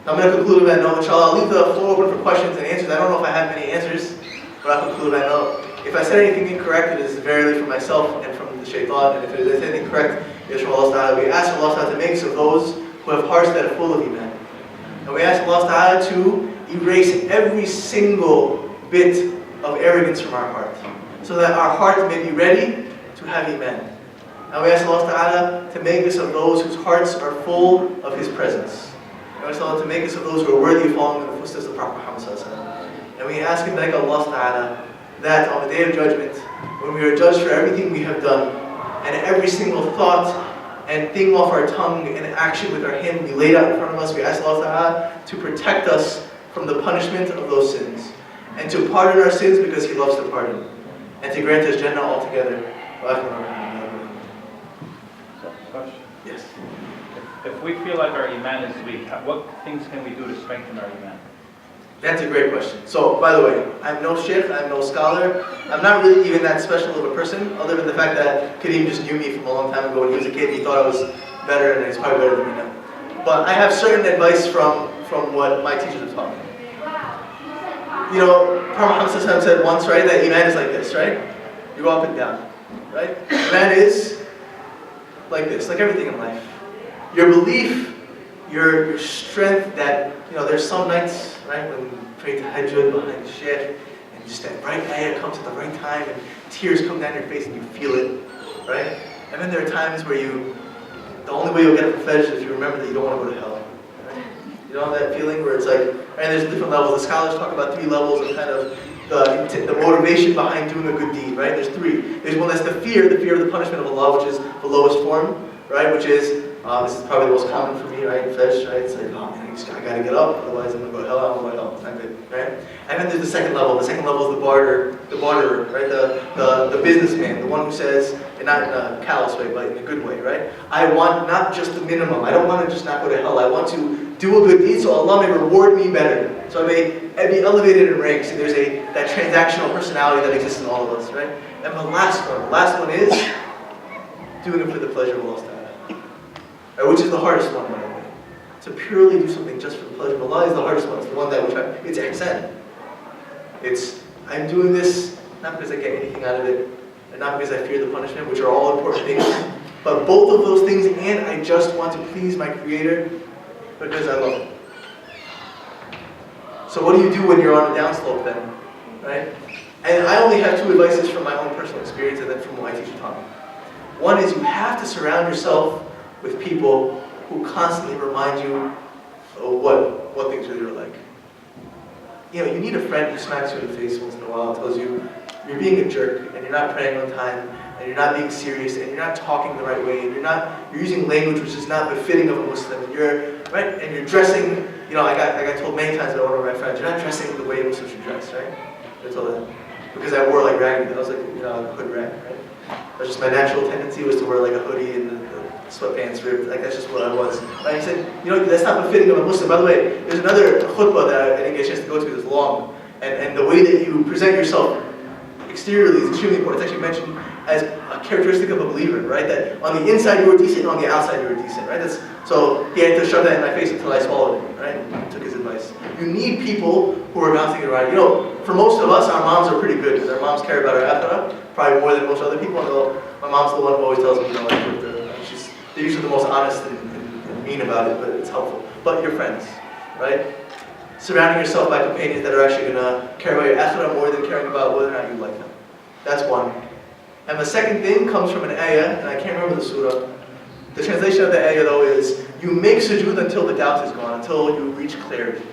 Speaker 1: I'm going to conclude with that note, inshallah. I'll leave the floor open for questions and answers. I don't know if I have many answers, but I'll conclude with that note. If I said anything incorrect, it is verily from myself and from the shaitan. And if it is anything correct, it is from Allah Ta'ala. We ask Allah Ta'ala to make us of those who have hearts that are full of Iman. And we ask Allah Ta'ala to erase every single bit of arrogance from our heart, so that our heart may be ready to have Iman. And we ask Allah Ta'ala to make us of those whose hearts are full of His presence. And we ask Allah to make us of those who are worthy of following in the footsteps of the Prophet Muhammad. And we ask Him, beg Allah Ta'ala, that on the Day of Judgment, when we are judged for everything we have done, and every single thought and thing off our tongue and action with our hand be laid out in front of us, we ask Allah Ta'ala to protect us from the punishment of those sins, and to pardon our sins because He loves to pardon, and to grant us Jannah altogether.
Speaker 2: Question.
Speaker 1: Yes.
Speaker 2: If we feel like our Iman is weak, what things can we do to strengthen our Iman?
Speaker 1: That's a great question. So, by the way, I'm no sheikh, I'm no scholar. I'm not really even that special of a person, other than the fact that Kareem just knew me from a long time ago when he was a kid. He thought I was better, and he's probably better than me now. But I have certain advice from what my teachers have taught me. You know, Prophet Muhammad said once, right, that Iman is like this, right? You go up and down, right? Iman is like this, like everything in life. Your belief, your strength that, you know, there's some nights, right, when you pray tahajjud behind the shaykh, and just that right ayah comes at the right time, and tears come down your face, and you feel it, right? And then there are times where the only way you'll get it from Fajr is if you remember that you don't want to go to hell. Right? You know that feeling where it's like, and there's different levels. The scholars talk about 3 levels of kind of the motivation behind doing a good deed, right? There's 3. There's one that's the fear of the punishment of Allah, which is the lowest form, right? Which is, this is probably the most common for me, right? Fetch, right? It's like, oh man, I gotta get up, otherwise I'm gonna go to hell, I'm gonna go to hell. It's not good, right? And then there's the second level. The second level is the barterer, right? The businessman, the one who says, and not in a callous way, but in a good way, right? I want not just the minimum. I don't want to just not go to hell. I want to do a good deed so Allah may reward me better. So I may be elevated in ranks. And there's that transactional personality that exists in all of us, right? And the last one is doing it for the pleasure of Allah, right? Which is the hardest one, by the way. To purely do something just for the pleasure of Allah is the hardest one. It's the one that it's ihsan. It's, I'm doing this not because I get anything out of it, and not because I fear the punishment, which are all important things, but both of those things, and I just want to please my Creator because I love Him. So what do you do when you're on a downslope then, right? And I only have 2 advices from my own personal experience and then from what my teacher taught me. One is you have to surround yourself with people who constantly remind you of what things really are like. You know, you need a friend who smacks you in the face once in a while and tells you you're being a jerk and you're not praying on time and you're not being serious and you're not talking the right way and you're using language which is not befitting of a Muslim and you're dressing. You know, I got told many times by one of my friends, you're not dressing the way Muslims should dress, right? I told them because I wore like raggedy. I was like, you know, a hood rag, right? That's just my natural tendency was to wear like a hoodie and the sweatpants ripped. Like that's just what I was. Right? He said, you know, that's not befitting of a Muslim. By the way, there's another khutbah that I didn't get a chance to go to that's long, and the way that you present yourself exteriorly is extremely important. It's actually mentioned as a characteristic of a believer, right? That on the inside you were decent, on the outside you were decent, right? So he had to shove that in my face until I swallowed it, right? I took his advice. You need people who are bouncing it around. You know, for most of us, our moms are pretty good because our moms care about our akhirah, probably more than most other people. Although my mom's the one who always tells me, you know, like, they're usually the most honest and mean about it, but it's helpful. But your friends, right? Surrounding yourself by companions that are actually going to care about your akhirah more than caring about whether or not you like them. That's one. And the second thing comes from an ayah, and I can't remember the surah. The translation of the ayah, though, is you make sujood until the doubt is gone, until you reach clarity.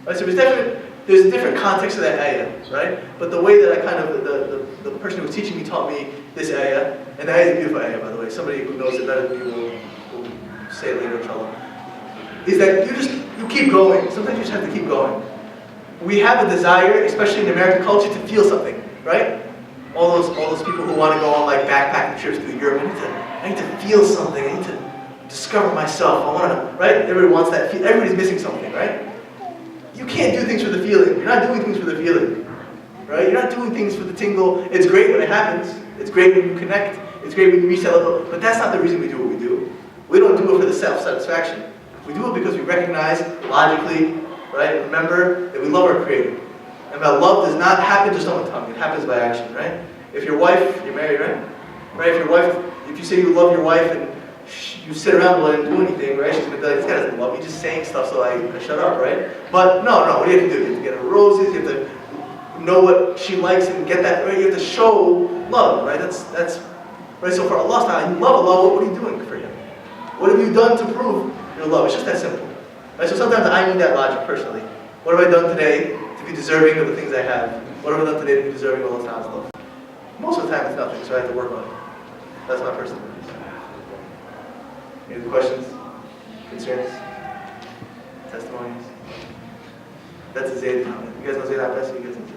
Speaker 1: Right? So there's a different context to that ayah, right? But the way that I kind of, the person who was teaching me taught me this ayah, and the ayah is a beautiful ayah, by the way. Somebody who knows it better than me will say it later, inshallah. Is that you keep going. Sometimes you just have to keep going. We have a desire, especially in American culture, to feel something, right? All those people who want to go on like backpacking trips through Europe. I need to feel something. I need to discover myself. I want to, right? Everybody wants that. Everybody's missing something, right? You can't do things for the feeling. You're not doing things for the feeling, right? You're not doing things for the tingle. It's great when it happens. It's great when you connect. It's great when you reach that level. But that's not the reason we do what we do. We don't do it for the self-satisfaction. We do it because we recognize logically, right? Remember that we love our Creator. And that love does not happen just on the tongue, it happens by action, right? If your wife, you're married, right? Right? If you say you love your wife and you sit around and let him do anything, right? She's gonna be like, this guy doesn't love me, just saying stuff so I shut up, right? But no, what do you have to do? You have to get her roses, you have to know what she likes and get that, right? You have to show love, right? That's right. So for Allah, you love Allah, what are you doing for Him? What have you done to prove your love? It's just that simple. Right? So sometimes I need that logic personally. What have I done today to be deserving of the things I have? What have I done today to be deserving of Allah's love? Most of the time it's nothing, so I have to work on it. That's my personal belief. Any other questions? Concerns? Testimonies? That's a Zayd comment. You guys know Zayd Abbas? You guys know Zayd?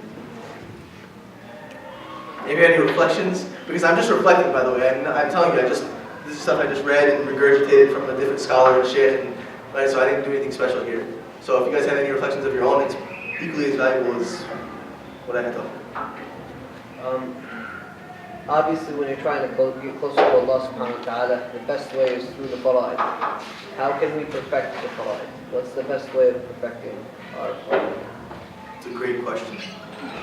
Speaker 1: Maybe any reflections? Because I'm just reflecting, by the way. I'm telling you, this is stuff I just read and regurgitated from a different scholar and shit, right? So I didn't do anything special here. So if you guys have any reflections of your own, it's equally as valuable as what I had to offer.
Speaker 3: Obviously, when you're trying to get closer to Allah subhanahu wa ta'ala, the best way is through the fara'id. How can we perfect the fara'id? What's the best way of perfecting our fara'id?
Speaker 1: It's a great question.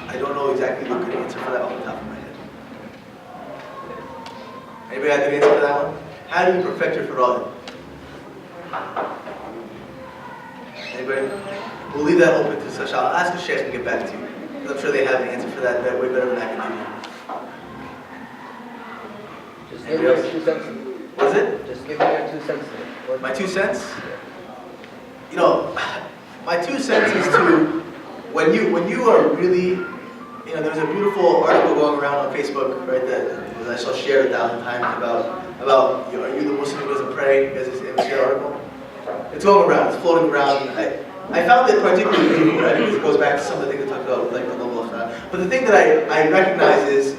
Speaker 1: I don't know exactly the good answer for that off the top of my head. Anybody have a good answer for that one? How do you perfect your fara'id? Anybody? We'll leave that open to discussion. I'll ask the Shaykh and get back to you. Because I'm sure they have an answer for that way better than I can give you.
Speaker 3: Just give me your 2 cents.
Speaker 1: What is it?
Speaker 3: Just give me your 2 cents.
Speaker 1: My 2 cents? You know, my 2 cents is to, when you are really, you know, there's a beautiful article going around on Facebook, right, that I saw shared 1,000 times about, you know, are you the Muslim who doesn't pray? You guys have seen the article? It's going around, it's floating around. I found it particularly beautiful, right, because it goes back to some of the things we talked about, like the level of time. But the thing that I recognize is,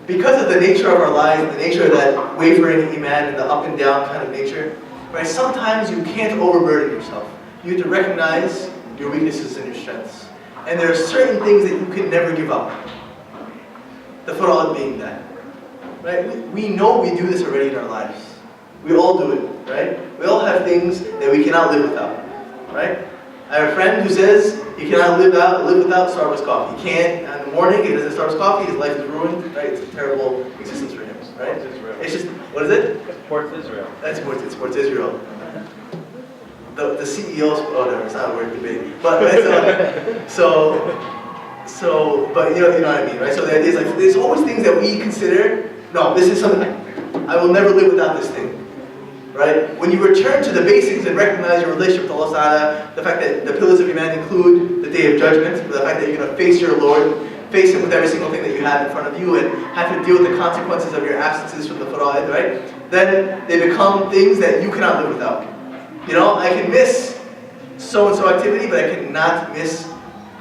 Speaker 1: because of the nature of our lives, the nature of that wavering Iman and the up and down kind of nature, right, sometimes you can't overburden yourself. You have to recognize your weaknesses and your strengths. And there are certain things that you can never give up. The fara'id being that. Right? We know we do this already in our lives. We all do it, right? We all have things that we cannot live without. Right? I have a friend who says he cannot live without Starbucks coffee. He can't, in the morning, he doesn't Starbucks coffee, his life is ruined, right? It's a terrible existence for him, right? It's just, what is it?
Speaker 2: Sports Israel.
Speaker 1: That's Sports Israel. The CEO's, oh no, it's not worth debating. But, right, but you know what I mean, right? So the idea is like, there's always things that we consider, no, this is something, I will never live without this thing. Right? When you return to the basics and recognize your relationship with Allah Ta'ala, the fact that the pillars of Iman include the Day of Judgment, the fact that you're going to face your Lord, face Him with every single thing that you have in front of you, and have to deal with the consequences of your absences from the fara'id, right? Then they become things that you cannot live without. You know, I can miss so-and-so activity, but I cannot miss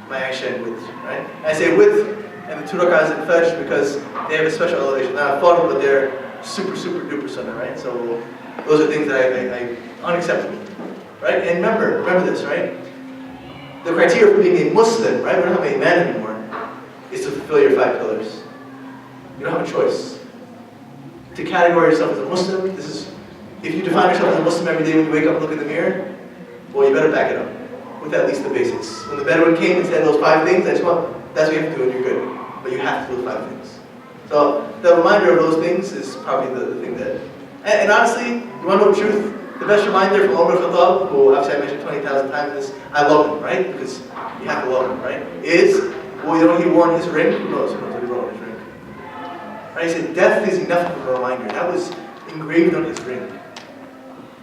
Speaker 1: my action with, right? And I say with, and the 2 rakahs in Fajr because they have a special elevation. Not a fard, but they're super, super duper sunnah, right? So those are things that I unacceptable, right? And remember this, right? The criteria for being a Muslim, right? We don't have a man anymore, is to fulfill your 5 pillars. You don't have a choice. To categorize yourself as a Muslim, this is, if you define yourself as a Muslim every day when you wake up and look in the mirror, well, you better back it up with at least the basics. When the Bedouin came and said those 5 things, that's what you have to do and you're good. But you have to do the 5 things. So the reminder of those things is probably the thing that. And honestly, you want to know the truth? The best reminder from Umar Khattab, who obviously I mentioned 20,000 times this, I love him, right? Because you have to love him, right? Is, well, you know he wore his ring? Who knows what he wore on his ring? Right? He said, death is enough of a reminder. That was engraved on his ring.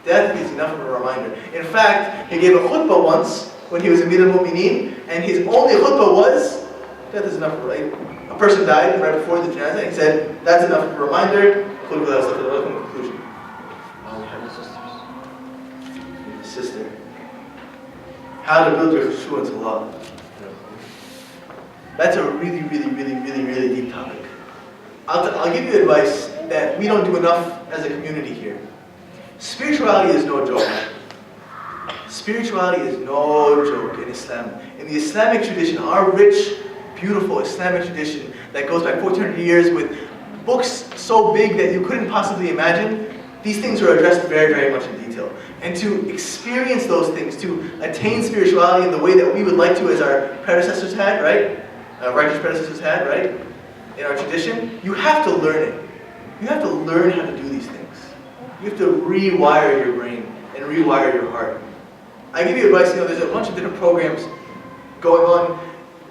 Speaker 1: Death is enough of a reminder. In fact, he gave a khutbah once when he was Amir al-Mu'mineen, and his only khutbah was, death is enough, right? A person died right before the janazah, and he said, that's enough of a reminder. Conclusion. Sister. How to build your khushu into love. That's a really, really, really, really, really deep topic. I'll give you advice that we don't do enough as a community here. Spirituality is no joke. Spirituality is no joke in Islam. In the Islamic tradition, our rich, beautiful Islamic tradition that goes back 1400 years with books so big that you couldn't possibly imagine, these things are addressed very, very much in detail. And to experience those things, to attain spirituality in the way that we would like to as our predecessors had, right? Righteous predecessors had, right? In our tradition, you have to learn it. You have to learn how to do these things. You have to rewire your brain and rewire your heart. I give you advice, there's a bunch of different programs going on.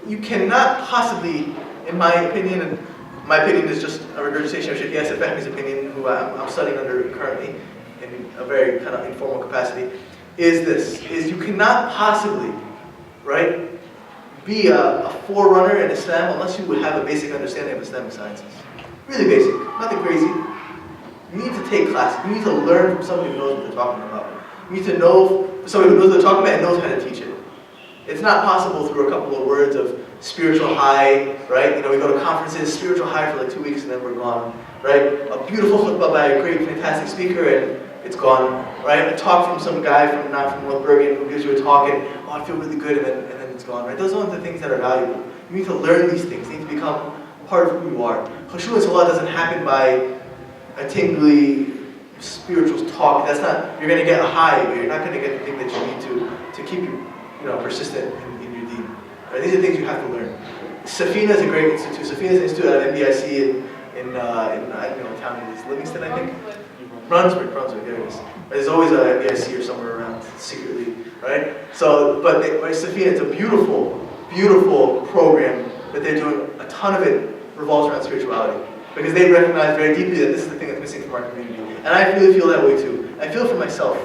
Speaker 1: You cannot possibly, in my opinion, and my opinion is just a regurgitation of Sheikh Yousaf Ahmed's opinion, who I'm studying under currently in a very kind of informal capacity, is you cannot possibly, right, be a forerunner in Islam unless you would have a basic understanding of Islamic sciences. Really basic, nothing crazy. You need to take classes. You need to learn from somebody who knows what they're talking about. You need to know somebody who knows what they're talking about and knows how to teach it. It's not possible through a couple of words of spiritual high, right? We go to conferences, spiritual high for like 2 weeks and then we're gone, right? A beautiful khutbah by a great, fantastic speaker and it's gone, right? A talk from some guy not from North Bergen who gives you a talk and, oh, I feel really good, and then it's gone, right? Those aren't the things that are valuable. You need to learn these things. They need to become part of who you are. Khushu' and salah doesn't happen by a tingly spiritual talk. That's not, you're going to get a high, but you're not going to get the thing that you need to keep you persistent in your deen. Right? These are things you have to learn. Safina is a great institute. Safina is an institute out of NBIC in I don't know what town it is, Livingston, I think? Brunswick, there it is. There's always a NBIC or somewhere around secretly, right? So, but Safina, it's a beautiful, beautiful program that they're doing. A ton of it revolves around spirituality because they recognize very deeply that this is the thing that's missing from our community. And I really feel that way too. I feel it for myself.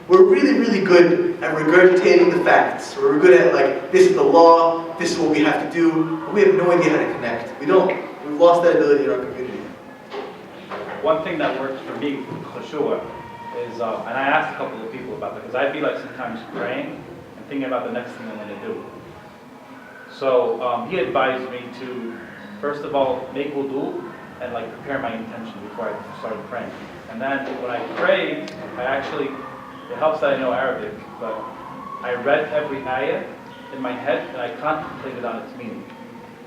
Speaker 1: We're really, really good at regurgitating the facts. We're good at like, this is the law, this is what we have to do, but we have no idea how to connect. We don't. We've lost that ability in our community.
Speaker 2: One thing that works for me with khushu' is, and I asked a couple of people about that, because I'd be like sometimes praying and thinking about the next thing I'm going to do. So he advised me to, first of all, make wudu and like prepare my intention before I started praying. And then when I prayed, it helps that I know Arabic, but I read every ayah in my head and I contemplated on its meaning.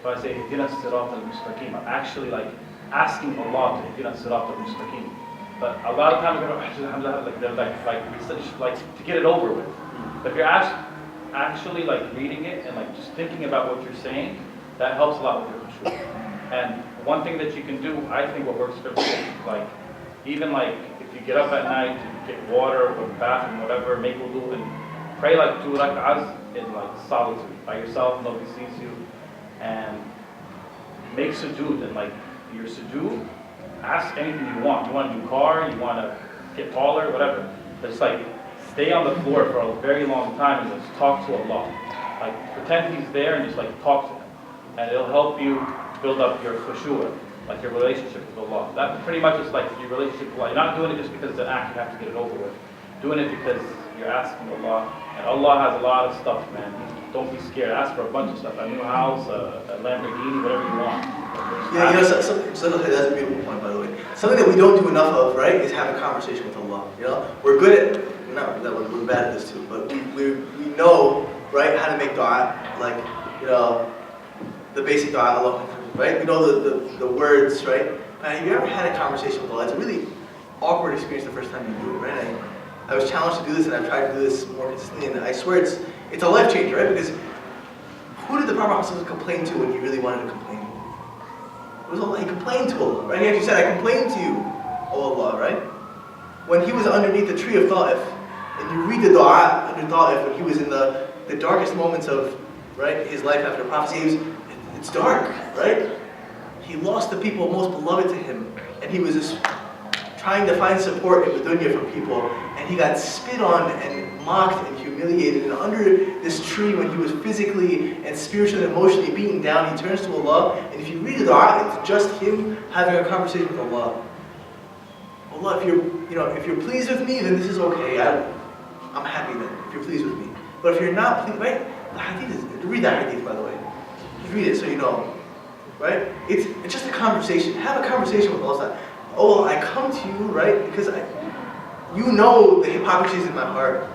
Speaker 2: So I say, Ihdina as-sirat al-mustaqim. I'm actually like asking Allah to Ihdina as-sirat al-mustaqim. But a lot of times they're like to get it over with. But if you're actually like reading it and like just thinking about what you're saying, that helps a lot with your khushu'. And one thing that you can do, I think what works for me, like even like if you get up at night, get water or bath and whatever, make wudu and pray like 2 rak'ahs in like solitude by yourself, nobody sees you, and make sujood. And like your sujood, ask anything you want. You want a new car, you want to get taller, whatever. Just like stay on the floor for a very long time and just talk to Allah. Like pretend He's there and just like talk to Him, and it'll help you build up your khushu', like your relationship with Allah. That pretty much is like your relationship with Allah. You're not doing it just because it's an act you have to get it over with. Doing it because you're asking Allah, and Allah has a lot of stuff, man. Don't be scared. Ask for a bunch of stuff. A new house, a Lamborghini, whatever you want.
Speaker 1: Yeah, that's a beautiful point, by the way. Something that we don't do enough of, right, is have a conversation with Allah. We're good at, not that we're bad at this too, but we know, right, how to make dua, like, the basic dua, Allah, right? We know the words, right? And have you ever had a conversation with Allah? It's a really awkward experience the first time you do it, right? I was challenged to do this, and I've tried to do this more consistently, and I swear it's a life changer, right? Because who did the Prophet complain to when he really wanted to complain? It was Allah. He complained to Allah, right? He actually said, I complained to you, O Allah, right? When he was underneath the tree of Ta'if, and you read the dua under Ta'if, when he was in the darkest moments of, right, his life after prophecy, it's dark, right? He lost the people most beloved to him, and he was just trying to find support in the dunya from people, and he got spit on and mocked and humiliated. And under this tree, when he was physically and spiritually and emotionally beaten down, he turns to Allah, and if you read the dua, it's just him having a conversation with Allah. Allah, if you're pleased with me, then this is okay. I'm happy then, if you're pleased with me. But if you're not pleased, right? The hadith is, read that hadith, by the way. Just read it so you know, right? It's just a conversation. Have a conversation with Allah. Oh, I come to you, right? Because you know the hypocrisies in my heart.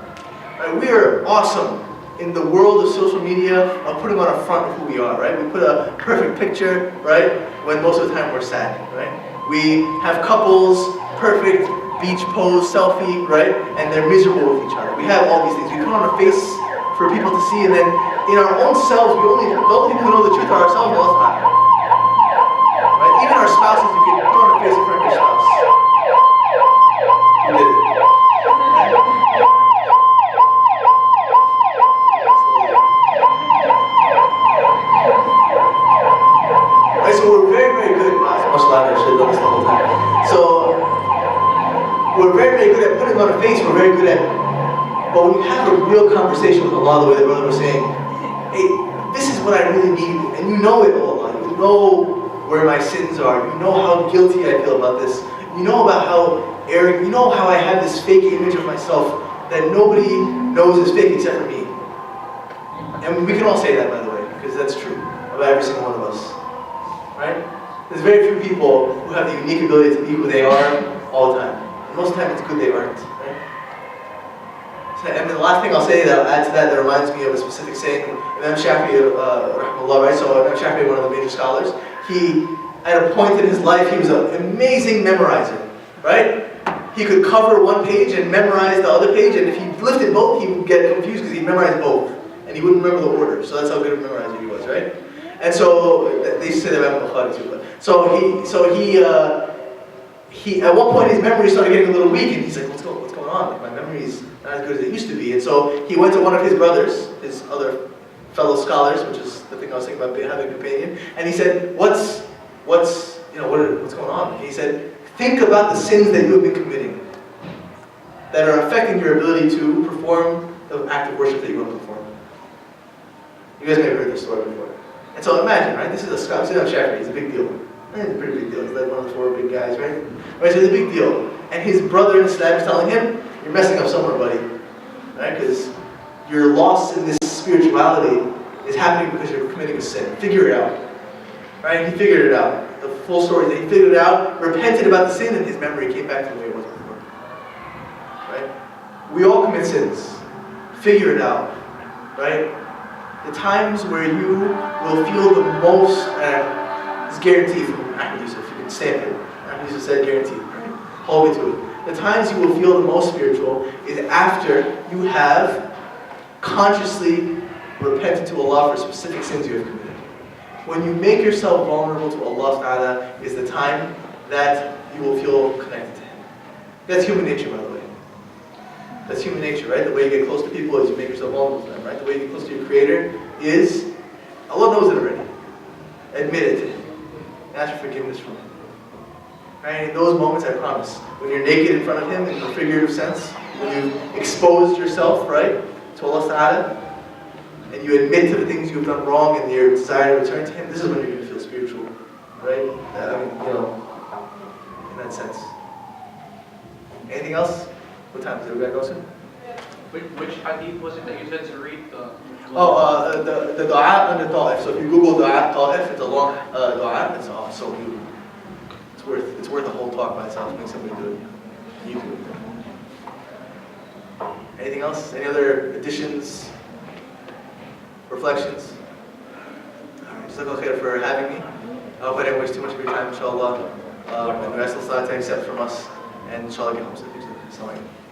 Speaker 1: Right? We are awesome in the world of social media of putting on a front of who we are, right? We put a perfect picture, right? When most of the time we're sad, right? We have couples, perfect, beach pose, selfie, right? And they're miserable with each other. We have all these things. We put on a face for people to see, and then in our own selves, the only people who know the truth are ourselves and Allah. Right? Even our spouses, you can put on a face in front of your spouse. You did it. Right, so we're very, very good. Much louder, I should have done this the whole time. So we're very, very good at putting on a face. We're very good at. But when you have a real conversation with Allah, the way the brother was saying, hey, this is what I really need, and you know it, oh Allah. You know where my sins are. You know how guilty I feel about this. You know about how arrogant. You know how I have this fake image of myself that nobody knows is fake except for me. And we can all say that, by the way, because that's true about every single one of us. Right? There's very few people who have the unique ability to be who they are all the time. And most of the time, it's good they aren't. Right? And the last thing I'll say that I'll add to that reminds me of a specific saying, Imam Shafi'i, rahimahullah, right? So Imam Shafi'i, one of the major scholars, he, at a point in his life, he was an amazing memorizer, right? He could cover one page and memorize the other page, and if he lifted both, he would get confused because he memorized both, and he wouldn't remember the order. So that's how good of a memorizer he was, right? And so they used to say that about Bukhari too. But so he at one point his memory started getting a little weak, and he's like, what's going on? Like, my memory's not as good as it used to be. And so he went to one of his brothers, his other fellow scholars, which is the thing I was thinking about having a companion, and he said, what's going on? And he said, think about the sins that you have been committing that are affecting your ability to perform the act of worship that you want to perform. You guys may have heard this story before. And so imagine, right? This is a scholar, this is Imam Shafi'i, it's a big deal. It's a pretty big deal. He's like one of the 4 big guys, right? Right, so it's a big deal. And his brother in Islam is telling him, you're messing up somewhere, buddy. Right? Because your loss in this spirituality is happening because you're committing a sin. Figure it out. Right? He figured it out. The full story is that he figured it out, repented about the sin, and his memory came back to the way it was before. Right? We all commit sins. Figure it out. Right? The times where you will feel the most, it's guaranteed from Ahmed Yousaf, you can stamp it. Ahmed Yousaf said guaranteed, right? Hold me to it. The times you will feel the most spiritual is after you have consciously repented to Allah for specific sins you have committed. When you make yourself vulnerable to Allah Ta'ala is the time that you will feel connected to Him. That's human nature, by the way. That's human nature, right? The way you get close to people is you make yourself vulnerable to them, right? The way you get close to your Creator is, Allah knows it already. Admit it to Him. Ask for forgiveness from Him. Right? In those moments, I promise, when you're naked in front of Him in a figurative sense, when you've exposed yourself, right, to Allah Ta'ala, and you admit to the things you've done wrong and your desire to return to Him, this is when you're going to feel spiritual, right? In that sense. Anything else? What time is it? We got to go soon?
Speaker 4: Which hadith was it that you said to read?
Speaker 1: The dua on the ta'if. So if you Google dua ta'if, it's a long dua. It's so beautiful. It's worth a whole talk by itself. Make somebody do it. You do it. Anything else? Any other additions? Reflections? Alright, Jazakallah khair for having me. I hope I didn't waste too much of your time, inshallah. And the rest of the salat accept from us, and inshallah get home. Assalamu alaikum.